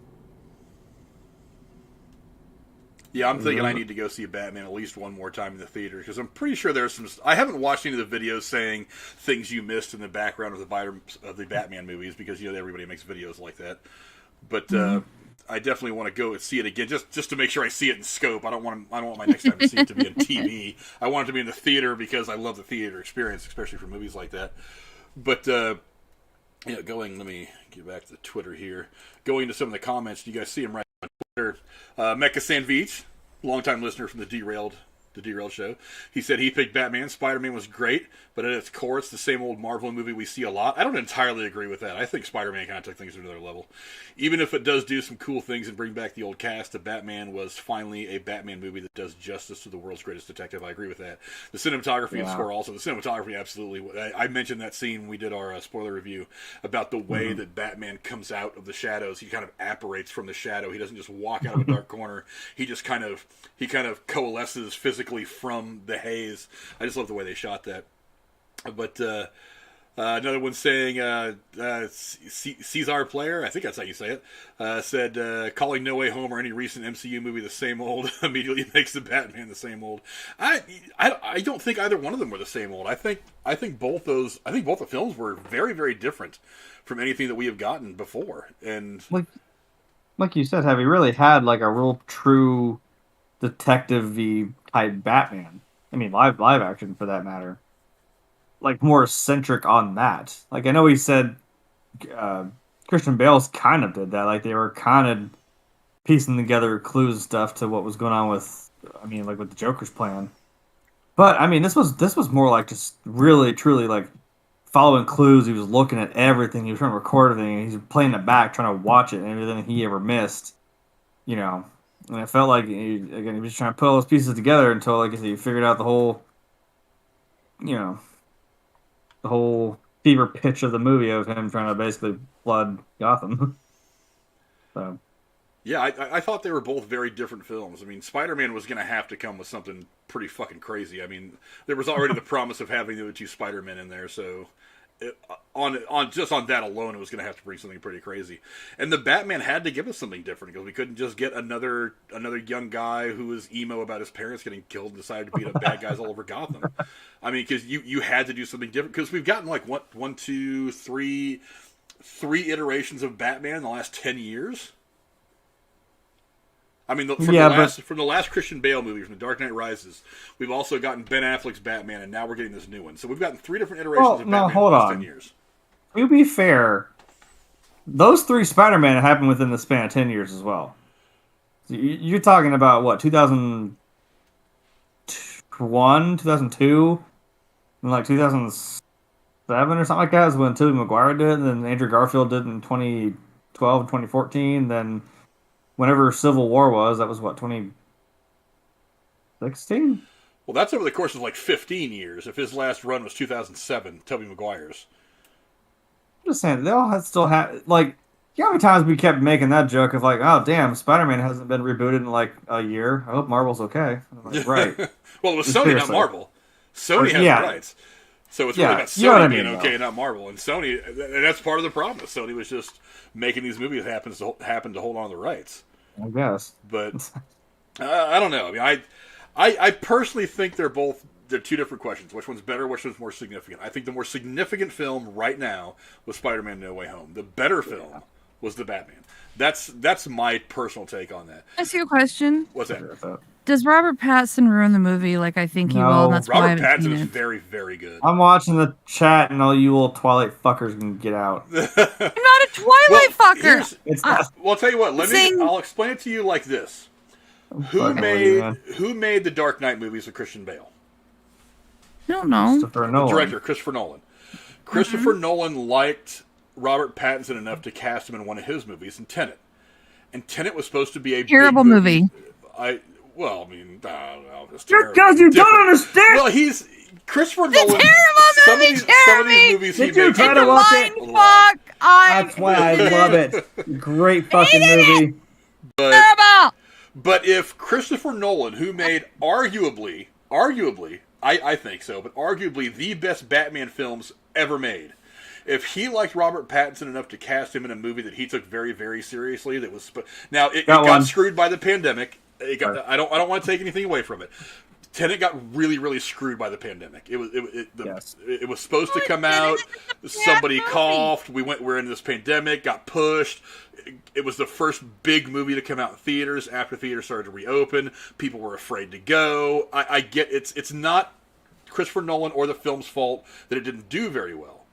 Yeah, I'm thinking I need to go see Batman at least one more time in the theater because I'm pretty sure there's some. I haven't watched any of the videos saying things you missed in the background of the Batman movies because everybody makes videos like that. But I definitely want to go and see it again just to make sure I see it in scope. I don't want my next time to see it to be on TV. I want it to be in the theater because I love the theater experience, especially for movies like that. But let me get back to the Twitter here. Going to some of the comments, do you guys see them right on Twitter? Mecha Sandvich, longtime listener from the Derailed show. He said he picked Batman. Spider-Man was great, but at its core, it's the same old Marvel movie we see a lot. I don't entirely agree with that. I think Spider-Man kind of took things to another level. Even if it does do some cool things and bring back the old cast, the Batman was finally a Batman movie that does justice to the world's greatest detective. I agree with that. The cinematography and score also. The cinematography, absolutely. I mentioned that scene when we did our spoiler review about the way that Batman comes out of the shadows. He kind of apparates from the shadow. He doesn't just walk out of a dark corner. He just kind of coalesces physically from the haze. I just love the way they shot that. But another one saying Caesar Player, I think that's how you say it, said calling No Way Home or any recent MCU movie the same old immediately makes the Batman the same old. I don't think either one of them were the same old. I think both the films were very, very different from anything that we have gotten before. And like you said, have you really had like a real true detective-y type Batman? I mean, live action for that matter. Like more centric on that. Like I know he said Christian Bale's kind of did that. Like they were kind of piecing together clues and stuff to what was going on with with the Joker's plan. But I mean this was more like just really truly like following clues. He was looking at everything. He was trying to record everything. He's playing it back, trying to watch it and everything he ever missed. And it felt like he was trying to put all those pieces together until like he figured out the whole the whole fever pitch of the movie of him trying to basically flood Gotham. So. Yeah, I thought they were both very different films. I mean, Spider-Man was going to have to come with something pretty fucking crazy. I mean, there was already the promise of having the two Spider-Men in there, so on that alone, it was going to have to bring something pretty crazy. And the Batman had to give us something different because we couldn't just get another young guy who was emo about his parents getting killed and decided to beat up bad guys all over Gotham. I mean, because you had to do something different because we've gotten like three iterations of Batman in the last 10 years. I mean, from the last Christian Bale movie, from The Dark Knight Rises, we've also gotten Ben Affleck's Batman, and now we're getting this new one. So we've gotten three different iterations of Batman in the last 10 years. To be fair, those three Spider-Man happened within the span of 10 years as well. So you're talking about, what, 2001, 2002, and like 2007 or something like that is when Tobey Maguire did, and then Andrew Garfield did in 2012 and 2014, then whenever Civil War was, that was what, 2016? Well, that's over the course of like 15 years. If his last run was 2007, Tobey Maguire's. I'm just saying, they all still had, like, you know how many times we kept making that joke of like, oh, damn, Spider-Man hasn't been rebooted in like a year. I hope Marvel's okay. Like, right. Well, it was Sony, not Marvel. Sony has the rights. So it's really about Sony being okay, not Marvel. And Sony, and that's part of the problem. Sony was just making these movies happen to hold on to the rights. I guess. But I don't know. I mean, I personally think they're two different questions. Which one's better? Which one's more significant? I think the more significant film right now was Spider-Man No Way Home. The better film was the Batman. That's my personal take on that. I see a question. What's that? Does Robert Pattinson ruin the movie like I think he will? And that's Robert why Pattinson is very, very good. I'm watching the chat and all you little Twilight fuckers can get out. I'm not a Twilight fucker. I'll tell you what. I'll explain it to you like this. Who made the Dark Knight movies with Christian Bale? I don't know. Christopher Nolan. Director Christopher Nolan. Christopher Nolan Christopher Nolan. Christopher Nolan liked Robert Pattinson enough to cast him in one of his movies, in Tenet. And Tenet was supposed to be a Terrible big movie. I don't know. It's Just terrible. because you Different. don't understand. Well, he's Christopher It's a Nolan. terrible Some of movie, these movies he Did you makes try are to watch Mind it? fuck. That's why I love it. Great fucking movie. Terrible. But if Christopher Nolan, who made arguably, I think so, but arguably the best Batman films ever made, if he liked Robert Pattinson enough to cast him in a movie that he took very, very seriously, that was now it got screwed by the pandemic. I don't want to take anything away from it. Tenet got really, really screwed by the pandemic. It was supposed to come out. Somebody coughed. We're in this pandemic. Got pushed. It was the first big movie to come out in theaters after theaters started to reopen. People were afraid to go. I get it's not Christopher Nolan or the film's fault that it didn't do very well,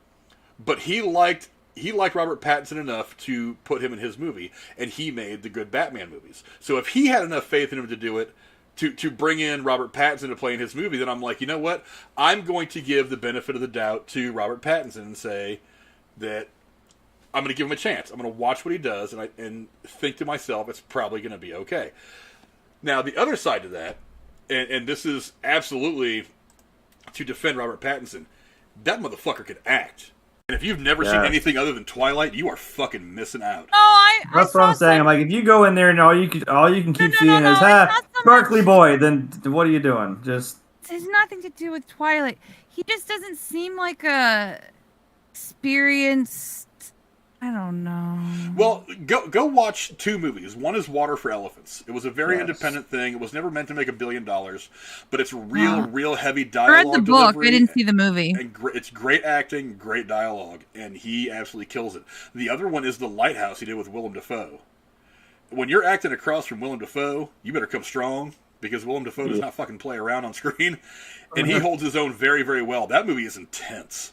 but he liked Robert Pattinson enough to put him in his movie, and he made the good Batman movies. So if he had enough faith in him to do it, to bring in Robert Pattinson to play in his movie, then I'm like, you know what? I'm going to give the benefit of the doubt to Robert Pattinson and say that I'm going to give him a chance. I'm going to watch what he does and think to myself, it's probably going to be okay. Now, the other side to that, and this is absolutely to defend Robert Pattinson, that motherfucker could act. And if you've never seen anything other than Twilight, you are fucking missing out. That's what I'm saying. I'm like, if you go in there and all you can keep seeing is sparkly boy, then what are you doing? Just It has nothing to do with Twilight. He just doesn't seem like a experienced. I don't know. Well, go watch two movies. One is Water for Elephants. It was a very independent thing. It was never meant to make $1 billion, but it's real heavy dialogue. I read the book. I didn't see the movie. And it's great acting, great dialogue, and he absolutely kills it. The other one is The Lighthouse he did with Willem Dafoe. When you're acting across from Willem Dafoe, you better come strong, because Willem Dafoe does not fucking play around on screen, and he holds his own very, very well. That movie is intense.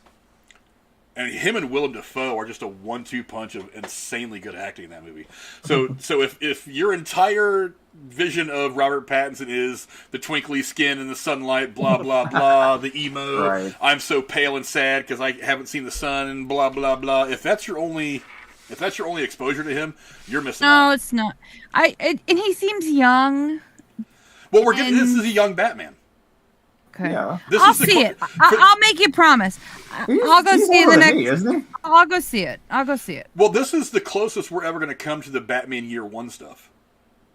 And him and Willem Dafoe are just a 1-2 punch of insanely good acting in that movie. So if your entire vision of Robert Pattinson is the twinkly skin in the sunlight, blah, blah, blah, the emo, I'm so pale and sad because I haven't seen the sun, and blah, blah, blah. If that's your only exposure to him, you're missing out. No, it's not. And he seems young. Well, this is a young Batman. Okay. yeah. I'll see it. I'll make you a promise. I'll go see it the next. Isn't he? I'll go see it. Well, this is the closest we're ever going to come to the Batman Year One stuff.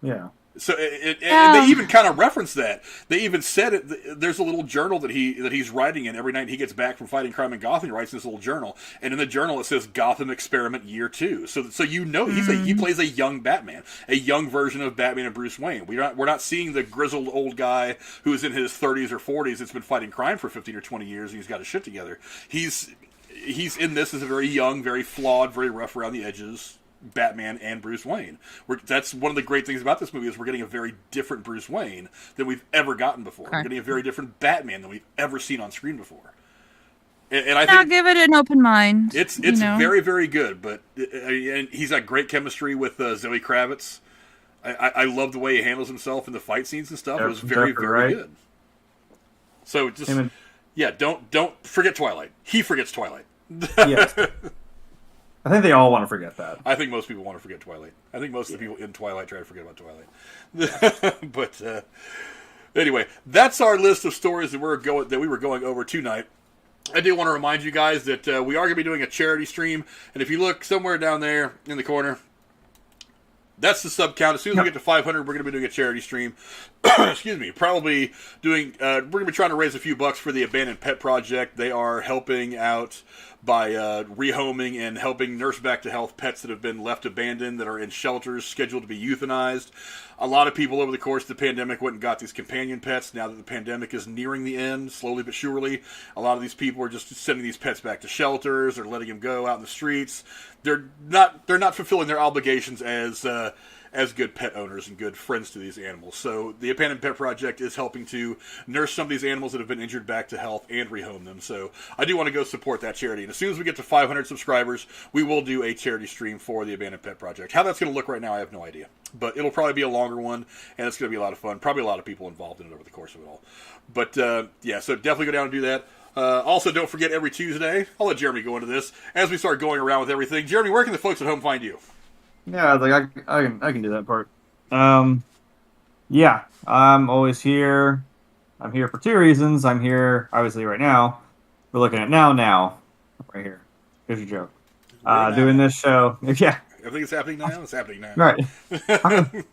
Yeah. So and they even kind of reference that. They even said it. There's a little journal that he's writing in every night he gets back from fighting crime in Gotham. He writes in this little journal, and in the journal it says Gotham Experiment Year 2. So you know he plays a young Batman, a young version of Batman and Bruce Wayne. We're not seeing the grizzled old guy who's in his 30s or 40s that's been fighting crime for 15 or 20 years and he's got his shit together. He's in this as a very young, very flawed, very rough around the edges Batman and Bruce Wayne. That's one of the great things about this movie is we're getting a very different Bruce Wayne than we've ever gotten before. Okay. We're getting a very different Batman than we've ever seen on screen before. And I think I'll give it an open mind. It's very, very good. But and he's got great chemistry with Zoe Kravitz. I love the way he handles himself in the fight scenes and stuff. It was very, very good. So just don't forget Twilight. He forgets Twilight. Yes. I think they all want to forget that. I think most people want to forget Twilight. I think most of the people in Twilight try to forget about Twilight. But anyway, that's our list of stories that we were going over tonight. I do want to remind you guys that we are going to be doing a charity stream, and if you look somewhere down there in the corner, that's the sub count. As soon as we get to 500, we're going to be doing a charity stream. Excuse me. Probably doing. We're going to be trying to raise a few bucks for the Abandoned Pet Project. They are helping out by rehoming and helping nurse back to health pets that have been left abandoned, that are in shelters scheduled to be euthanized. A lot of people over the course of the pandemic went and got these companion pets. Now that the pandemic is nearing the end, slowly but surely, a lot of these people are just sending these pets back to shelters or letting them go out in the streets. They're not fulfilling their obligations as as good pet owners and good friends to these animals. So the Abandoned Pet Project is helping to nurse some of these animals that have been injured back to health and rehome them. So I do want to go support that charity. And as soon as we get to 500 subscribers, we will do a charity stream for the Abandoned Pet Project. How that's going to look right now, I have no idea. But it'll probably be a longer one, and it's going to be a lot of fun. Probably a lot of people involved in it over the course of it all. But yeah, so definitely go down and do that. Also, don't forget every Tuesday, I'll let Jeremy go into this, as we start going around with everything. Jeremy, where can the folks at home find you? Yeah, like I can do that part. Yeah, I'm always here. I'm here for two reasons. I'm here, obviously, right now. We're looking at now. Right here. Here's your joke. Doing this show. Yeah. Everything is happening now? It's happening now. Right. I'm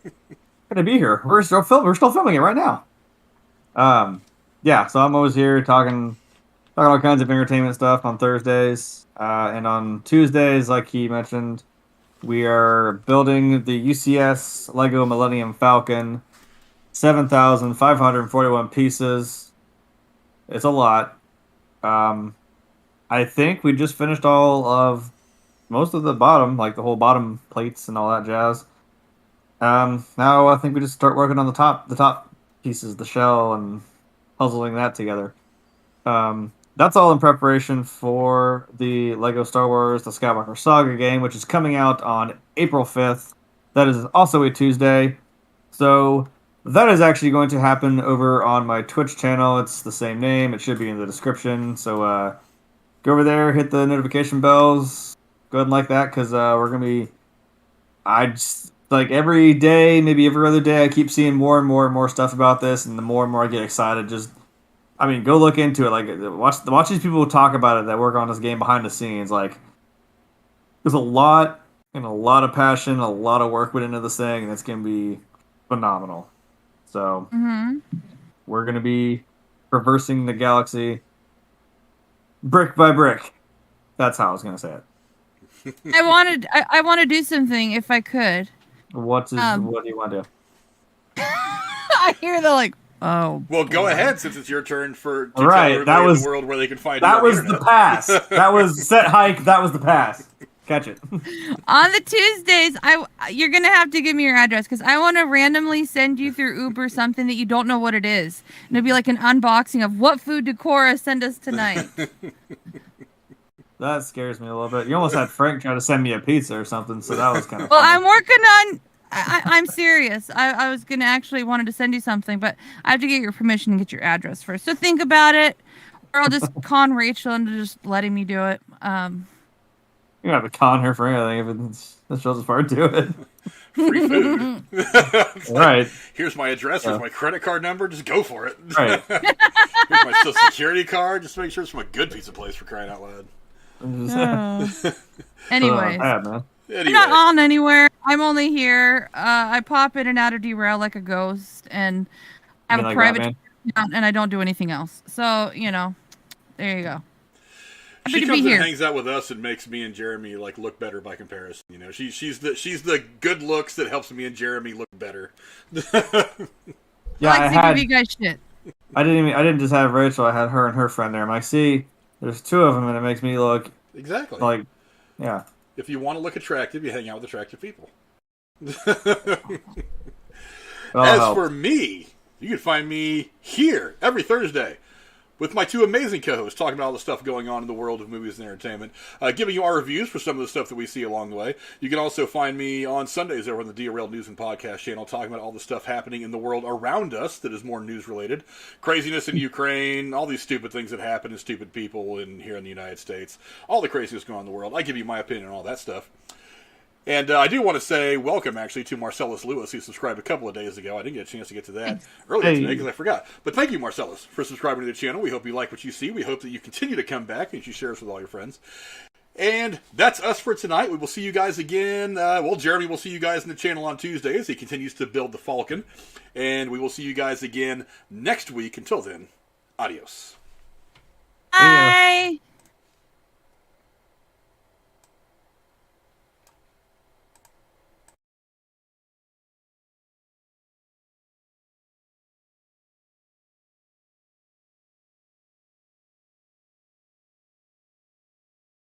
gonna be here. We're still filming it right now. Yeah, so I'm always here talking all kinds of entertainment stuff on Thursdays. And on Tuesdays, like he mentioned, we are building the UCS Lego Millennium Falcon. 7,541 pieces. It's a lot. I think we just finished all of most of the bottom, like the whole bottom plates and all that jazz. Now I think we just start working on the top pieces, the shell, and puzzling that together. That's all in preparation for the Lego Star Wars The Skywalker Saga game, which is coming out on April 5th. That is also a Tuesday. So that is actually going to happen over on my Twitch channel. It's the same name. It should be in the description. So go over there, hit the notification bells. Go ahead and like that, because we're going to be... I just, like, every day, maybe every other day, I keep seeing more and more stuff about this, and the more and more I get excited, just... I mean, go look into it. Like, watch these people talk about it that work on this game behind the scenes. Like, there's a lot of passion, a lot of work put into this thing, and it's going to be phenomenal. So, we're going to be traversing the galaxy brick by brick. That's how I was going to say it. I want to do something if I could. What do you want to do? I hear the like... Oh. Well, go ahead, since it's your turn to tell everybody in the world where they can find you. That was the pass. That was set hike. That was the pass. Catch it. On the Tuesdays, you're gonna have to give me your address, because I want to randomly send you through Uber something that you don't know what it is, and it'll be like an unboxing of what food did Cora send us tonight. That scares me a little bit. You almost had Frank try to send me a pizza or something, so that was kind of. Well, funny. I'm working on. I'm serious. I was gonna actually wanted to send you something, but I have to get your permission and get your address first. So think about it, or I'll just con Rachel into just letting me do it. You have to con her for anything if she'll just part do it. Free food. Right. Here's my address. Here's my credit card number. Just go for it. Right. Here's my social security card. Just make sure it's from a good pizza place, for crying out loud. Anyways. Bad, man. I'm not on anywhere. I'm only here. I pop in and out of Derail like a ghost, and I have a private account, and I don't do anything else. So, there you go. She comes and hangs out with us and makes me and Jeremy look better by comparison. She's the good looks that helps me and Jeremy look better. Yeah, I think of you guys shit. I didn't just have Rachel. I had her and her friend there. I'm like, see, there's two of them, and it makes me look exactly yeah. If you want to look attractive, you hang out with attractive people. As for me, you can find me here every Thursday with my two amazing co-hosts talking about all the stuff going on in the world of movies and entertainment, giving you our reviews for some of the stuff that we see along the way. You can also find me on Sundays over on the Derailed News and Podcast channel talking about all the stuff happening in the world around us that is more news-related. Craziness in Ukraine, all these stupid things that happen to stupid people here in the United States, all the craziness going on in the world. I give you my opinion on all that stuff. And I do want to say welcome, actually, to Marcellus Lewis, who subscribed a couple of days ago. I didn't get a chance to get to that earlier today because I forgot. But thank you, Marcellus, for subscribing to the channel. We hope you like what you see. We hope that you continue to come back and you share us with all your friends. And that's us for tonight. We will see you guys again. Jeremy will see you guys in the channel on Tuesday as he continues to build the Falcon. And we will see you guys again next week. Until then, adios. Bye.